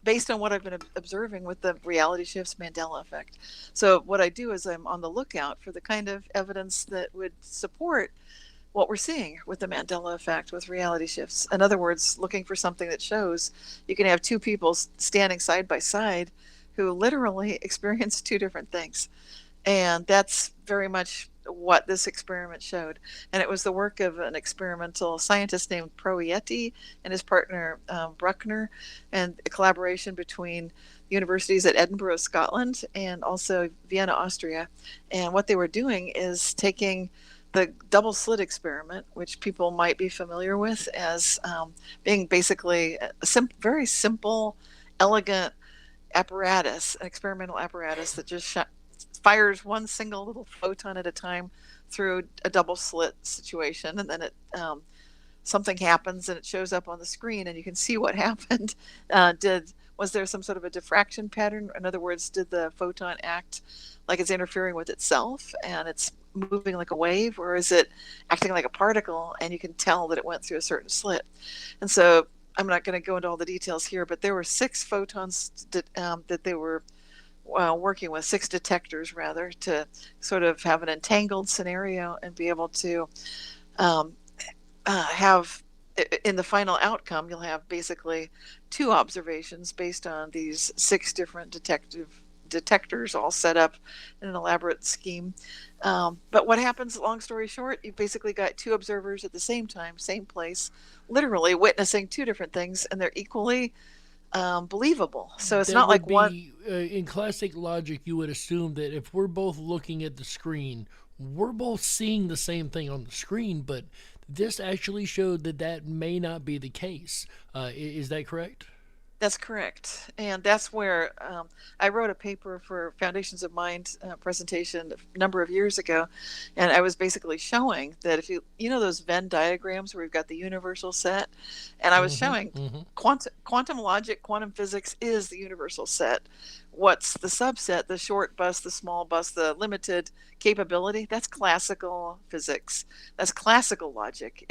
based on what I've been observing with the reality shifts Mandela effect. So what I do is I'm on the lookout for the kind of evidence that would support what we're seeing with the Mandela effect with reality shifts. In other words, looking for something that shows you can have two people standing side by side who literally experience two different things. And that's very much what this experiment showed. And it was the work of an experimental scientist named Proietti and his partner Bruckner, and a collaboration between universities at Edinburgh, Scotland, and also Vienna, Austria. And what they were doing is taking the double slit experiment, which people might be familiar with as being basically a very simple, elegant apparatus, an experimental apparatus that just fires one single little photon at a time through a double slit situation, and then it something happens and it shows up on the screen and you can see what happened. Was there some sort of a diffraction pattern? In other words, did the photon act like it's interfering with itself and it's moving like a wave, or is it acting like a particle and you can tell that it went through a certain slit? And so I'm not going to go into all the details here, but there were 6 photons that they were working with, 6 detectors rather, to sort of have an entangled scenario and be able to have, in the final outcome, you'll have basically 2 observations based on these 6 different detectors all set up in an elaborate scheme. But what happens, long story short, you've basically got 2 observers at the same time, same place, literally witnessing 2 different things, and they're equally believable. So it's not like one. In classic logic, you would assume that if we're both looking at the screen, we're both seeing the same thing on the screen, but this actually showed that may not be the case. Is that correct? That's correct. And that's where I wrote a paper for Foundations of Mind presentation a number of years ago. And I was basically showing that if you know those Venn diagrams where we've got the universal set, and I was showing quantum logic, quantum physics is the universal set. What's the subset, the short bus, the small bus, the limited capability? That's classical physics. That's classical logic.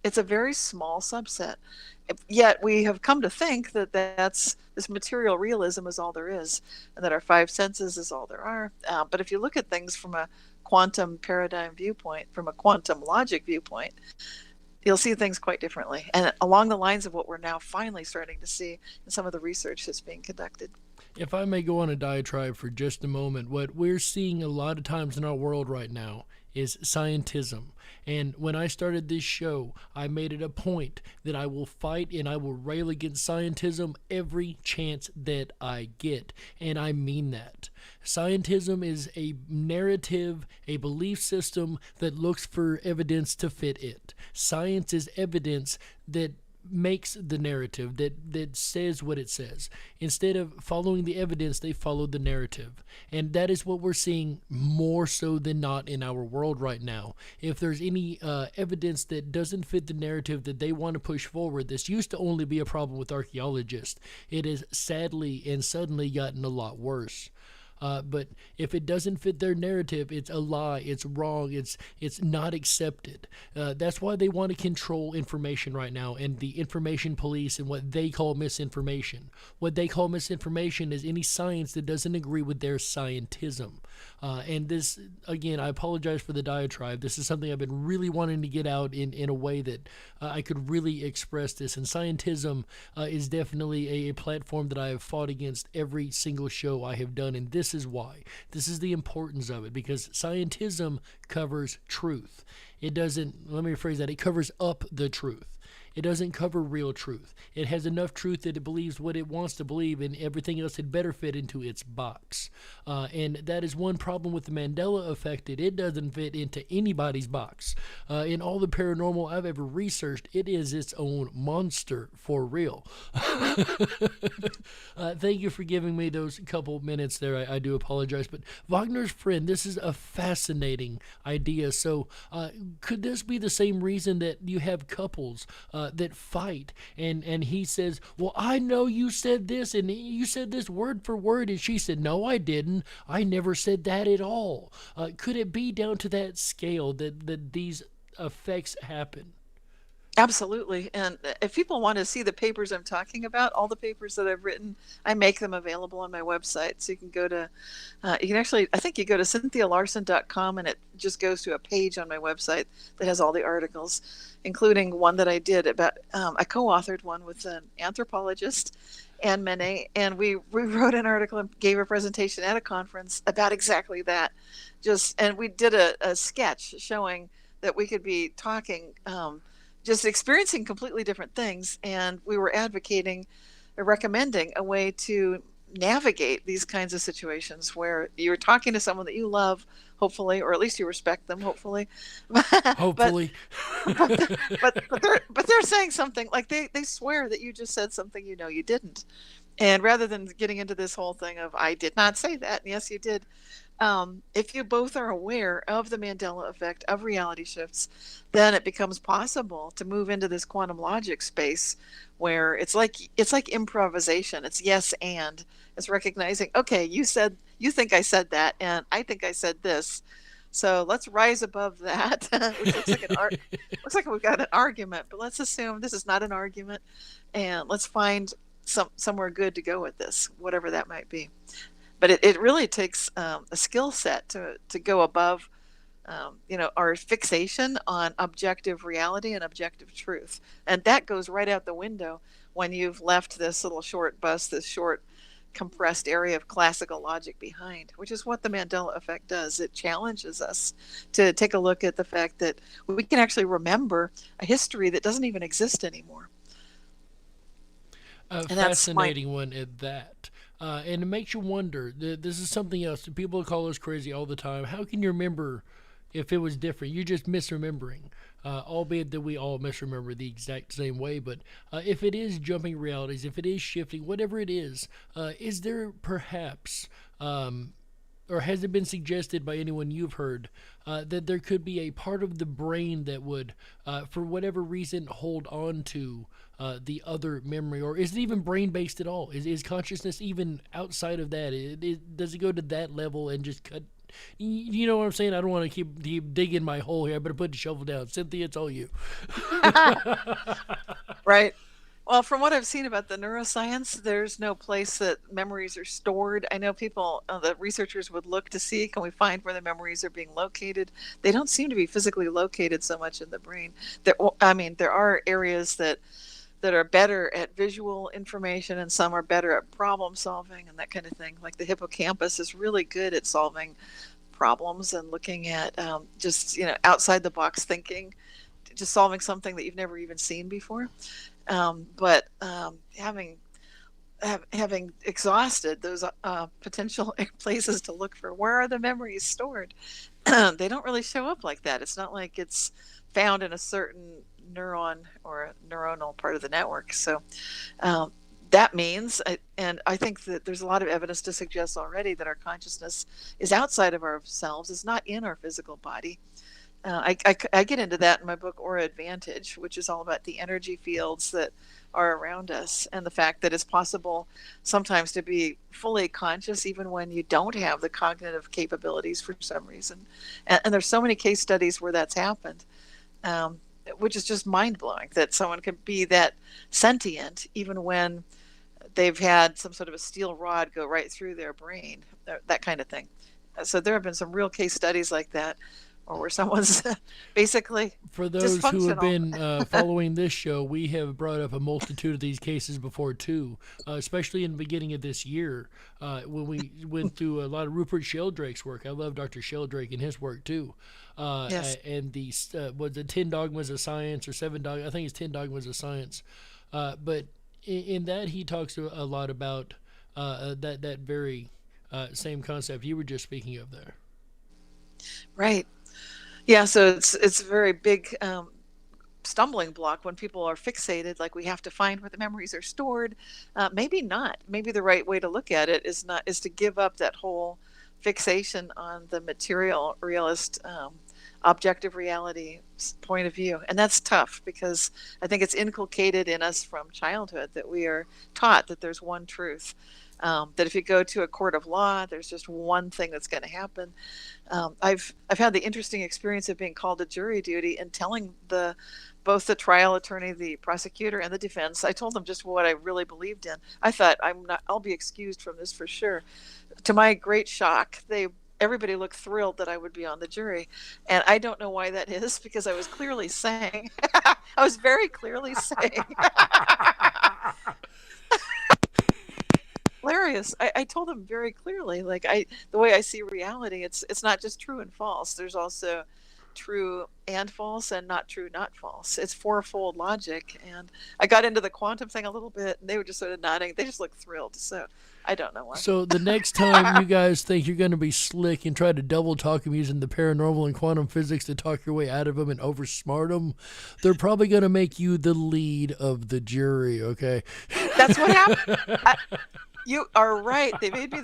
It's a very small subset. Yet we have come to think that this material realism is all there is, and that our five senses is all there are. But if you look at things from a quantum paradigm viewpoint, from a quantum logic viewpoint, you'll see things quite differently, and along the lines of what we're now finally starting to see in some of the research that's being conducted. If I may go on a diatribe for just a moment, what we're seeing a lot of times in our world right now is scientism. And when I started this show, I made it a point that I will fight and I will rail against scientism every chance that I get. And I mean that. Scientism is a narrative, a belief system that looks for evidence to fit it. Science is evidence that makes the narrative, that says what it says. Instead of following the evidence, they follow the narrative. And that is what we're seeing more so than not in our world right now. If there's any evidence that doesn't fit the narrative that they want to push forward, this used to only be a problem with archaeologists. It has sadly and suddenly gotten a lot worse. But if it doesn't fit their narrative, it's a lie, it's wrong, it's not accepted. That's why they want to control information right now, and the information police and what they call misinformation. What they call misinformation is any science that doesn't agree with their scientism. And this, again, I apologize for the diatribe. This is something I've been really wanting to get out in a way that I could really express this. And scientism is definitely a platform that I have fought against every single show I have done. And this is why. This is the importance of it, because scientism covers truth. It doesn't, let me rephrase that, it covers up the truth. It doesn't cover real truth. It has enough truth that it believes what it wants to believe, and everything else had better fit into its box. And that is one problem with the Mandela effect. It doesn't fit into anybody's box. In all the paranormal I've ever researched, it is its own monster for real. Thank you for giving me those couple minutes there. I do apologize. But Wagner's friend, this is a fascinating idea. So could this be the same reason that you have couples that fight, and he says, well, I know you said this, and you said this word for word, and she said, no, I didn't. I never said that at all. Could it be down to that scale that these effects happen? Absolutely. And if people want to see the papers I'm talking about, all the papers that I've written, I make them available on my website. So you can go to, you can actually, I think you go to CynthiaLarson.com, and it just goes to a page on my website that has all the articles, including one that I did about, I co-authored one with an anthropologist, Anne Menet, and we wrote an article and gave a presentation at a conference about exactly that. And we did a sketch showing that we could be talking, just experiencing completely different things, and we were advocating or recommending a way to navigate these kinds of situations where you're talking to someone that you love, hopefully, or at least you respect them, hopefully. Hopefully. but they're saying something like they swear that you just said something you know you didn't. And rather than getting into this whole thing of I did not say that, and yes you did, if you both are aware of the Mandela effect, of reality shifts, then it becomes possible to move into this quantum logic space where it's like improvisation. It's yes and. It's recognizing, okay, you think I said that, and I think I said this. So let's rise above that, which looks like looks like we've got an argument, but let's assume this is not an argument, and let's find somewhere good to go with this, whatever that might be. But it really takes a skill set to go above, our fixation on objective reality and objective truth. And that goes right out the window when you've left this little short bus, this short compressed area of classical logic behind, which is what the Mandela effect does. It challenges us to take a look at the fact that we can actually remember a history that doesn't even exist anymore. A fascinating one at that. And it makes you wonder, this is something else. People call us crazy all the time. How can you remember if it was different? You're just misremembering, albeit that we all misremember the exact same way. But if it is jumping realities, if it is shifting, whatever it is there perhaps, or has it been suggested by anyone you've heard, that there could be a part of the brain that would, for whatever reason, hold on to the other memory? Or is it even brain-based at all? Is consciousness even outside of that? Does it go to that level and just you know what I'm saying? I don't want to keep digging my hole here. I better put the shovel down. Cynthia, it's all you. Right. Well, from what I've seen about the neuroscience, there's no place that memories are stored. I know people, the researchers would look to see, can we find where the memories are being located? They don't seem to be physically located so much in the brain. There are areas that are better at visual information, and some are better at problem solving and that kind of thing. Like the hippocampus is really good at solving problems and looking at just outside the box thinking, just solving something that you've never even seen before. But having exhausted those potential places to look for where are the memories stored, they don't really show up like that. It's not like it's found in a certain neuron or a neuronal part of the network. So that means, and I think that there's a lot of evidence to suggest already that our consciousness is outside of ourselves, is not in our physical body. I get into that in my book Aura Advantage, which is all about the energy fields that are around us and the fact that it's possible sometimes to be fully conscious even when you don't have the cognitive capabilities for some reason. And there's so many case studies where that's happened, which is just mind-blowing that someone can be that sentient even when they've had some sort of a steel rod go right through their brain, that kind of thing. So there have been some real case studies like that, or where someone's basically for those who have been following this show, we have brought up a multitude of these cases before too, especially in the beginning of this year when we went through a lot of Rupert Sheldrake's work. I love Dr. Sheldrake and his work too. Yes. And the was the 10 Dogmas of Science or 7 Dogmas? I think it's 10 Dogmas of Science. But in that he talks a lot about that very same concept you were just speaking of there. Right. Yeah, so it's a very big stumbling block when people are fixated, like we have to find where the memories are stored. Maybe not. Maybe the right way to look at it is to give up that whole fixation on the material realist objective reality point of view. And that's tough because I think it's inculcated in us from childhood that we are taught that there's one truth. That if you go to a court of law, there's just one thing that's going to happen. I've had the interesting experience of being called to jury duty and telling both the trial attorney, the prosecutor, and the defense. I told them just what I really believed in. I thought I'll be excused from this for sure. To my great shock, everybody looked thrilled that I would be on the jury, and I don't know why that is because I was clearly saying, I was very clearly saying. Hilarious. I told them very clearly, like the way I see reality, it's not just true and false. There's also true and false and not true, not false. It's fourfold logic. And I got into the quantum thing a little bit and they were just sort of nodding. They just looked thrilled. So I don't know why. So the next time you guys think you're going to be slick and try to double talk them using the paranormal and quantum physics to talk your way out of them and oversmart them, they're probably going to make you the lead of the jury. Okay. That's what happened. You are right. They made me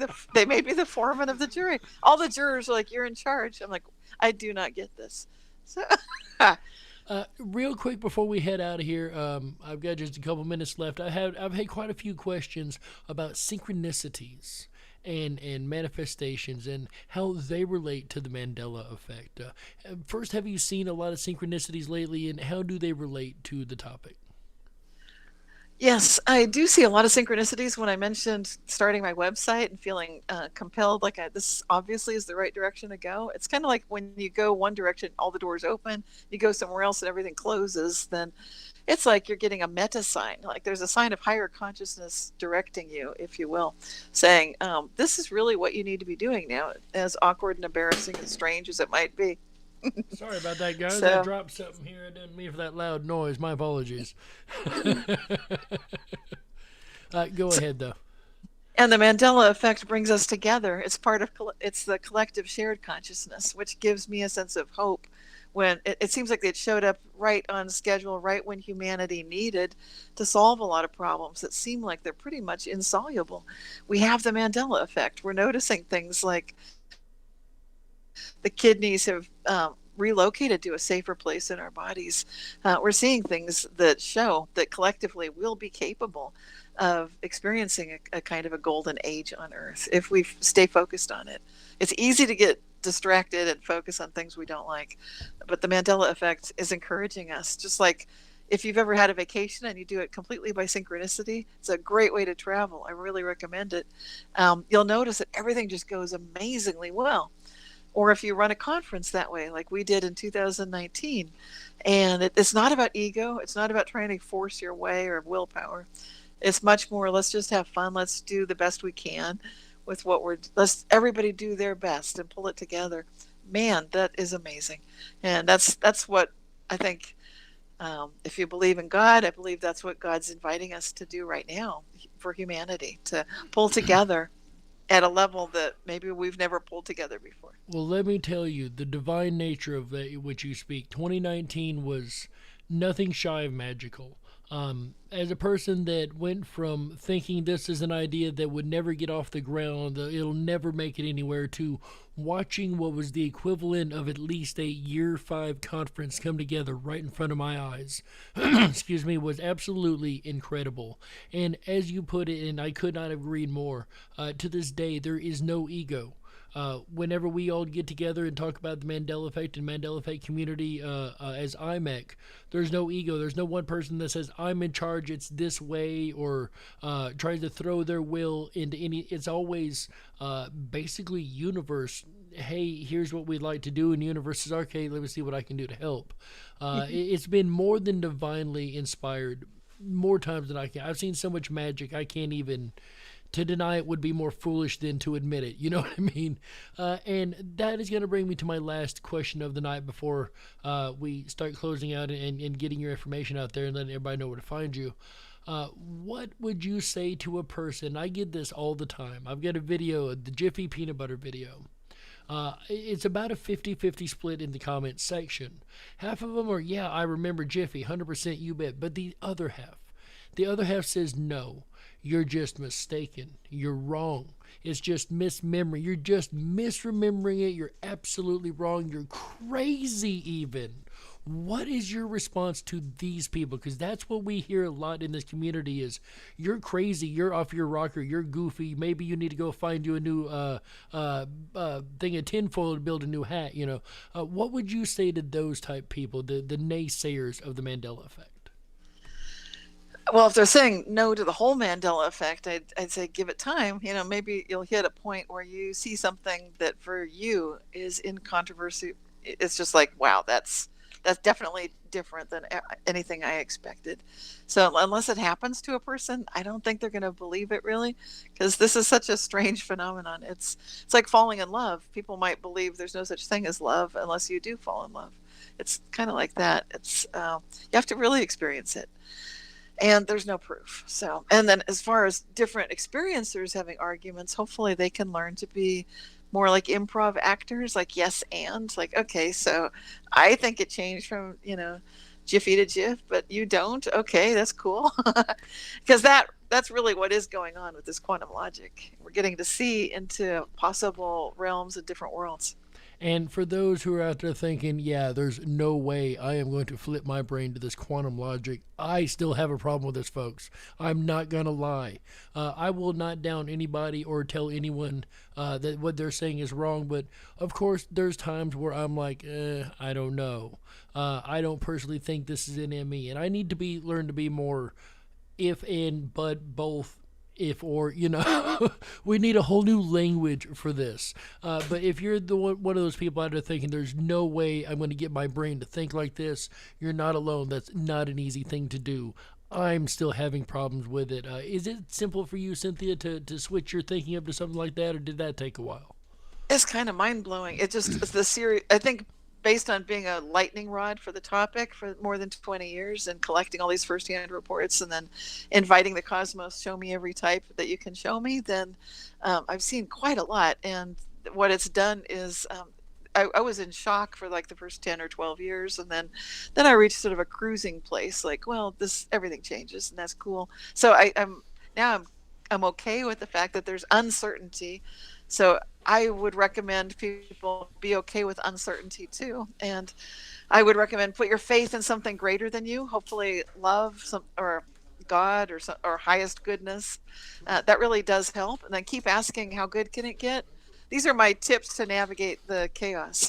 the foreman of the jury. All the jurors are like, "You're in charge." I'm like, I do not get this. So, real quick before we head out of here, I've got just a couple minutes left. I've had quite a few questions about synchronicities and manifestations and how they relate to the Mandela effect. First, have you seen a lot of synchronicities lately, and how do they relate to the topic? Yes, I do see a lot of synchronicities when I mentioned starting my website and feeling compelled, like this obviously is the right direction to go. It's kind of like when you go one direction, all the doors open, you go somewhere else and everything closes, then it's like you're getting a meta sign. Like there's a sign of higher consciousness directing you, if you will, saying, this is really what you need to be doing now, as awkward and embarrassing and strange as it might be. Sorry about that, guys. I dropped something here. I didn't mean for that loud noise. My apologies. Go ahead, though. And the Mandela effect brings us together. It's the collective shared consciousness, which gives me a sense of hope when it seems like it showed up right on schedule, right when humanity needed to solve a lot of problems that seem like they're pretty much insoluble. We have the Mandela effect. We're noticing things like the kidneys have relocated to a safer place in our bodies. We're seeing things that show that collectively we'll be capable of experiencing a kind of a golden age on Earth if we stay focused on it. It's easy to get distracted and focus on things we don't like. But the Mandela effect is encouraging us, just like if you've ever had a vacation and you do it completely by synchronicity, it's a great way to travel. I really recommend it. You'll notice that everything just goes amazingly well. Or if you run a conference that way, like we did in 2019, and it's not about ego. It's not about trying to force your way or willpower. It's much more, let's just have fun. Let's do the best we can with let's everybody do their best and pull it together. Man, that is amazing. And that's what I think, if you believe in God, I believe that's what God's inviting us to do right now for humanity, to pull together at a level that maybe we've never pulled together before. Well, let me tell you, the divine nature of that which you speak, 2019 was nothing shy of magical. As a person that went from thinking this is an idea that would never get off the ground, it'll never make it anywhere, to watching what was the equivalent of at least a year 5 conference come together right in front of my eyes, excuse me, was absolutely incredible. And as you put it, and I could not have agreed more, to this day, there is no ego. Whenever we all get together and talk about the Mandela Effect and Mandela Effect community as IMEC, there's no ego. There's no one person that says, I'm in charge, it's this way, or tries to throw their will into any. It's always basically universe. Hey, here's what we'd like to do, and universe says, okay, let me see what I can do to help. It's been more than divinely inspired, more times than I can. I've seen so much magic, I can't even. To deny it would be more foolish than to admit it. You know what I mean? And that is going to bring me to my last question of the night before we start closing out and getting your information out there and letting everybody know where to find you. What would you say to a person? I get this all the time. I've got a video, the Jiffy peanut butter video. It's about a 50-50 split in the comments section. Half of them are, yeah, I remember Jiffy, 100% you bet. But the other half says no. You're just mistaken. You're wrong. It's just mismemory. You're just misremembering it. You're absolutely wrong. You're crazy even. What is your response to these people? Because that's what we hear a lot in this community is, you're crazy, you're off your rocker, you're goofy, maybe you need to go find you a new thing of tinfoil to build a new hat, you know. What would you say to those type people, the naysayers of the Mandela Effect? Well, if they're saying no to the whole Mandela effect, I'd say give it time. You know, maybe you'll hit a point where you see something that for you is in controversy. It's just like, wow, that's definitely different than anything I expected. So unless it happens to a person, I don't think they're going to believe it really, because this is such a strange phenomenon. It's like falling in love. People might believe there's no such thing as love unless you do fall in love. It's kind of like that. It's you have to really experience it. And there's no proof. So, and then as far as different experiencers having arguments, hopefully they can learn to be more like improv actors, like yes and, like, okay, so I think it changed from, you know, Jiffy to Jiff, but you don't. Okay, that's cool. Because that's really what is going on with this quantum logic. We're getting to see into possible realms of different worlds. And for those who are out there thinking, yeah, there's no way I am going to flip my brain to this quantum logic, I still have a problem with this, folks. I'm not going to lie. I will not down anybody or tell anyone that what they're saying is wrong. But, of course, there's times where I'm like, I don't know. I don't personally think this is in me. And I need to learn to be more if and but both. If or, you know, we need a whole new language for this. But if you're one of those people out there thinking there's no way I'm going to get my brain to think like this, you're not alone. That's not an easy thing to do. I'm still having problems with it. Is it simple for you, Cynthia, to switch your thinking up to something like that, or did that take a while? It's kind of mind-blowing. It just, the series, I think, based on being a lightning rod for the topic for more than 20 years and collecting all these firsthand reports and then inviting the cosmos, show me every type that you can show me, then I've seen quite a lot. And what it's done is I was in shock for like the first 10 or 12 years. And then I reached sort of a cruising place, like, well, everything changes and that's cool. So I'm okay with the fact that there's uncertainty. So I would recommend people be okay with uncertainty too. And I would recommend put your faith in something greater than you, hopefully love or God or highest goodness. That really does help. And then keep asking, how good can it get? these are my tips to navigate the chaos.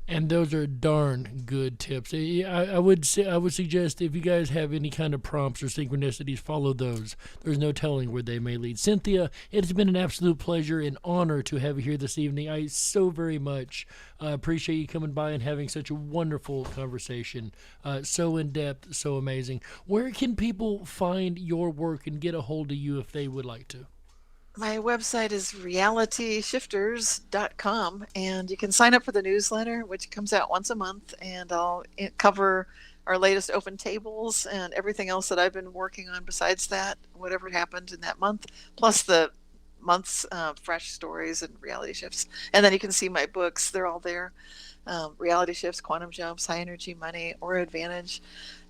And those are darn good tips. I would suggest if you guys have any kind of prompts or synchronicities, follow those. There's no telling where they may lead. Cynthia, it has been an absolute pleasure and honor to have you here this evening. I so very much appreciate you coming by and having such a wonderful conversation. So in depth, so amazing. Where can people find your work and get a hold of you if they would like to? My website is realityshifters.com, and you can sign up for the newsletter, which comes out once a month, and I'll cover our latest open tables and everything else that I've been working on besides that, whatever happened in that month, plus the month's fresh stories and reality shifts. And then you can see my books. They're all there. Reality shifts, quantum jumps, high energy money, or advantage,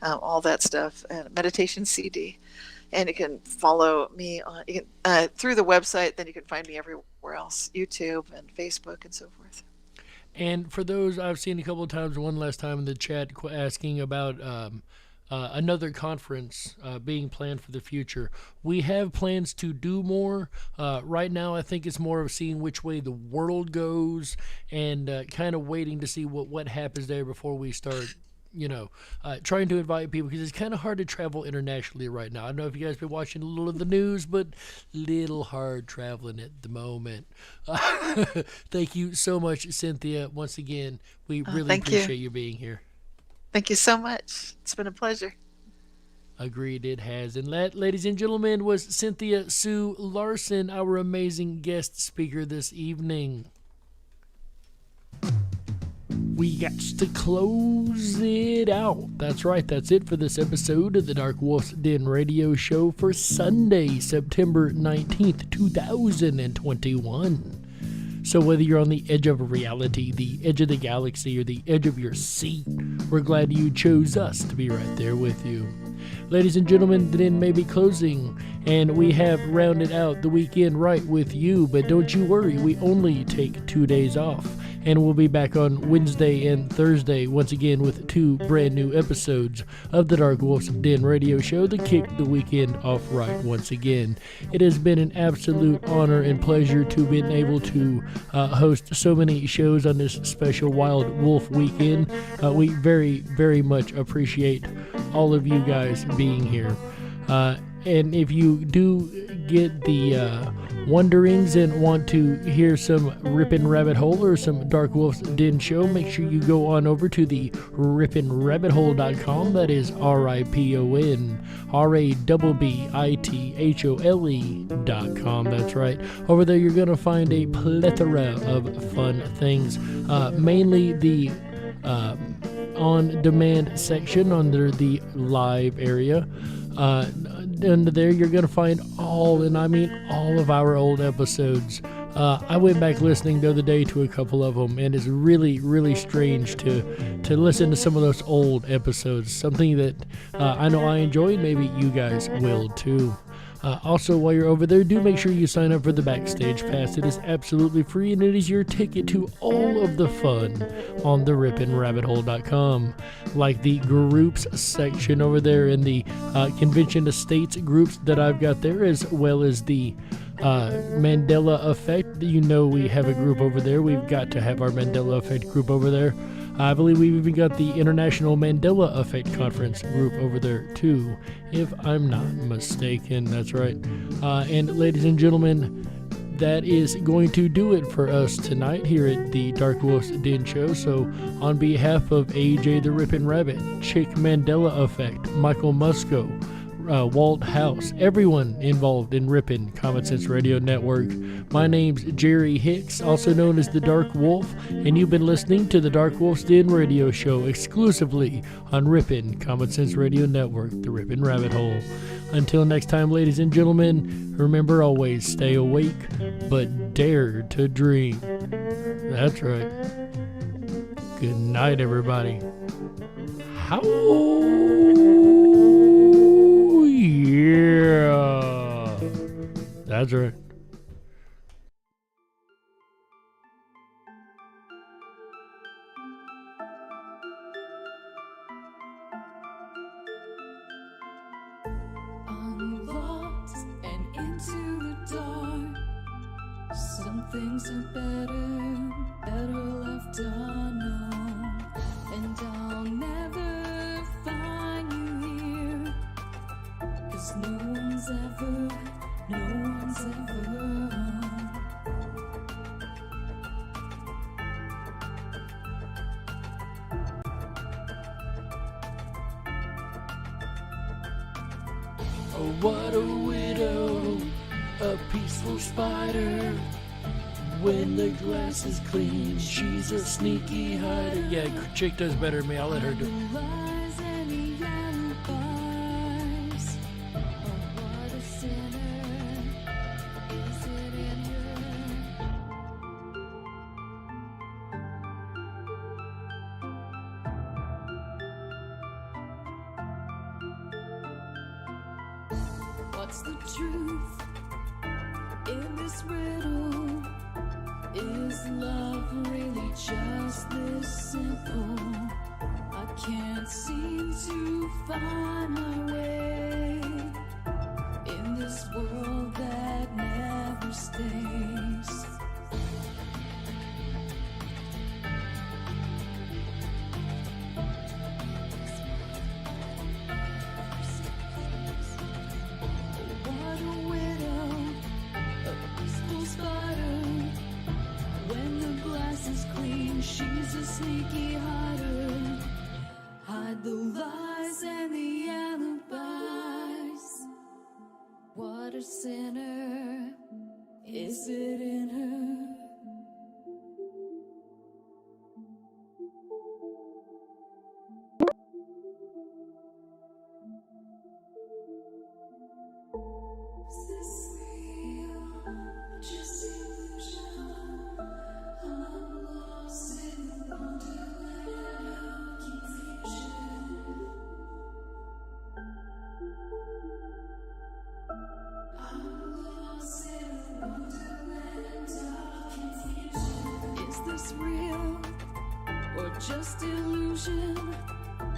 all that stuff, and meditation CD. And you can follow me on through the website. Then you can find me everywhere else, YouTube and Facebook and so forth. And for those I've seen a couple of times, one last time in the chat asking about another conference being planned for the future. We have plans to do more. Right now, I think it's more of seeing which way the world goes and kind of waiting to see what happens there before we start trying to invite people, because it's kind of hard to travel internationally right now. I don't know if you guys have been watching a little of the news, but little hard traveling at the moment. Thank you so much, Cynthia. Once again, we really appreciate you being here. Thank you so much. It's been a pleasure. Agreed, it has. And that, ladies and gentlemen, was Cynthia Sue Larson, our amazing guest speaker this evening. We got to close it out. That's right, that's it for this episode of the Dark Wolf's Den Radio Show for Sunday, September 19th, 2021. So whether you're on the edge of reality, the edge of the galaxy, or the edge of your seat, we're glad you chose us to be right there with you. Ladies and gentlemen, the Den may be closing, and we have rounded out the weekend right with you, but don't you worry, we only take 2 days off. And we'll be back on Wednesday and Thursday once again with 2 brand new episodes of the Dark Wolf's Den Radio Show to kick the weekend off right once again. It has been an absolute honor and pleasure to be able to host so many shows on this special Wild Wolf weekend. We very, very much appreciate all of you guys being here. And if you do get the wonderings and want to hear some Ripon Rabbit Hole or some Dark Wolf's Den show, make sure you go on over to the riponrabbithole.com. That is RIPON RABBITHOLE.com. That's right. Over there you're going to find a plethora of fun things, mainly the on-demand section under the live area. Under there you're going to find all of our old episodes. I went back listening the other day to a couple of them, and it's really, really strange to listen to some of those old episodes. Something that I know I enjoyed, maybe you guys will too. Also, while you're over there, do make sure you sign up for the Backstage Pass. It is absolutely free, and it is your ticket to all of the fun on the riponrabbithole.com. Like the groups section over there in the Convention Estates groups that I've got there, as well as the Mandela Effect. You know we have a group over there. We've got to have our Mandela Effect group over there. I believe we've even got the International Mandela Effect Conference group over there too, if I'm not mistaken. That's right. And ladies and gentlemen, that is going to do it for us tonight here at the Dark Wolf's Den Show. So on behalf of AJ the Ripon Rabbit, Chick Mandela Effect, Michael Musco, Walt House, everyone involved in Ripon Common Sense Radio Network, my name's Jerry Hicks, also known as the Dark Wolf, and you've been listening to the Dark Wolf's Den Radio Show exclusively on Ripon Common Sense Radio Network, the Ripon Rabbit Hole. Until next time, ladies and gentlemen, remember, always stay awake, but dare to dream. That's right. Good night, everybody. Yeah. That's right. Unlocked and into the dark. Some things are better left unknown. And I'll never find you here, 'cause no one's ever home. Oh, what a widow, a peaceful spider. When the glass is clean, she's a sneaky hider. Yeah, chick does better than me. I'll let her do it. Lies and the alibis. Oh, what a sinner. Is it in her? What's the truth in this riddle? Is love really just this simple? I can't seem to find my way in this world that never stays. What a widow, a peaceful spider. When the glass is clean, she's a sneaky hider. Hide the lies and the alibis. What a sinner, is it in her? Is this real? Just illusion? I'm lost in the wonderland of confusion. I'm lost in the wonderland of confusion. Is this real or just illusion?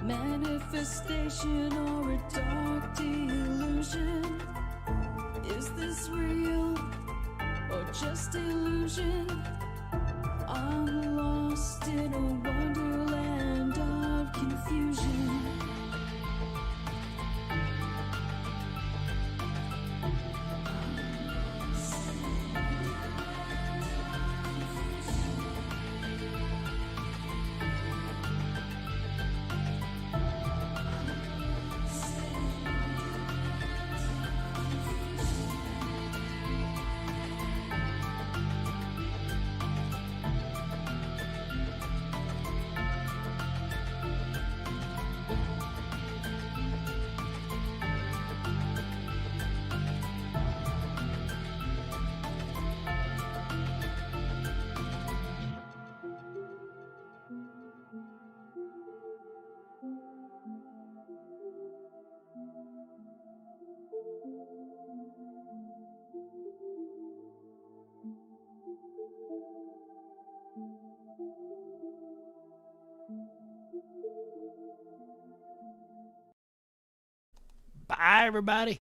Manifestation or a dark delusion? Is this real or just illusion? I'm lost in a wonderland of confusion. Bye, everybody.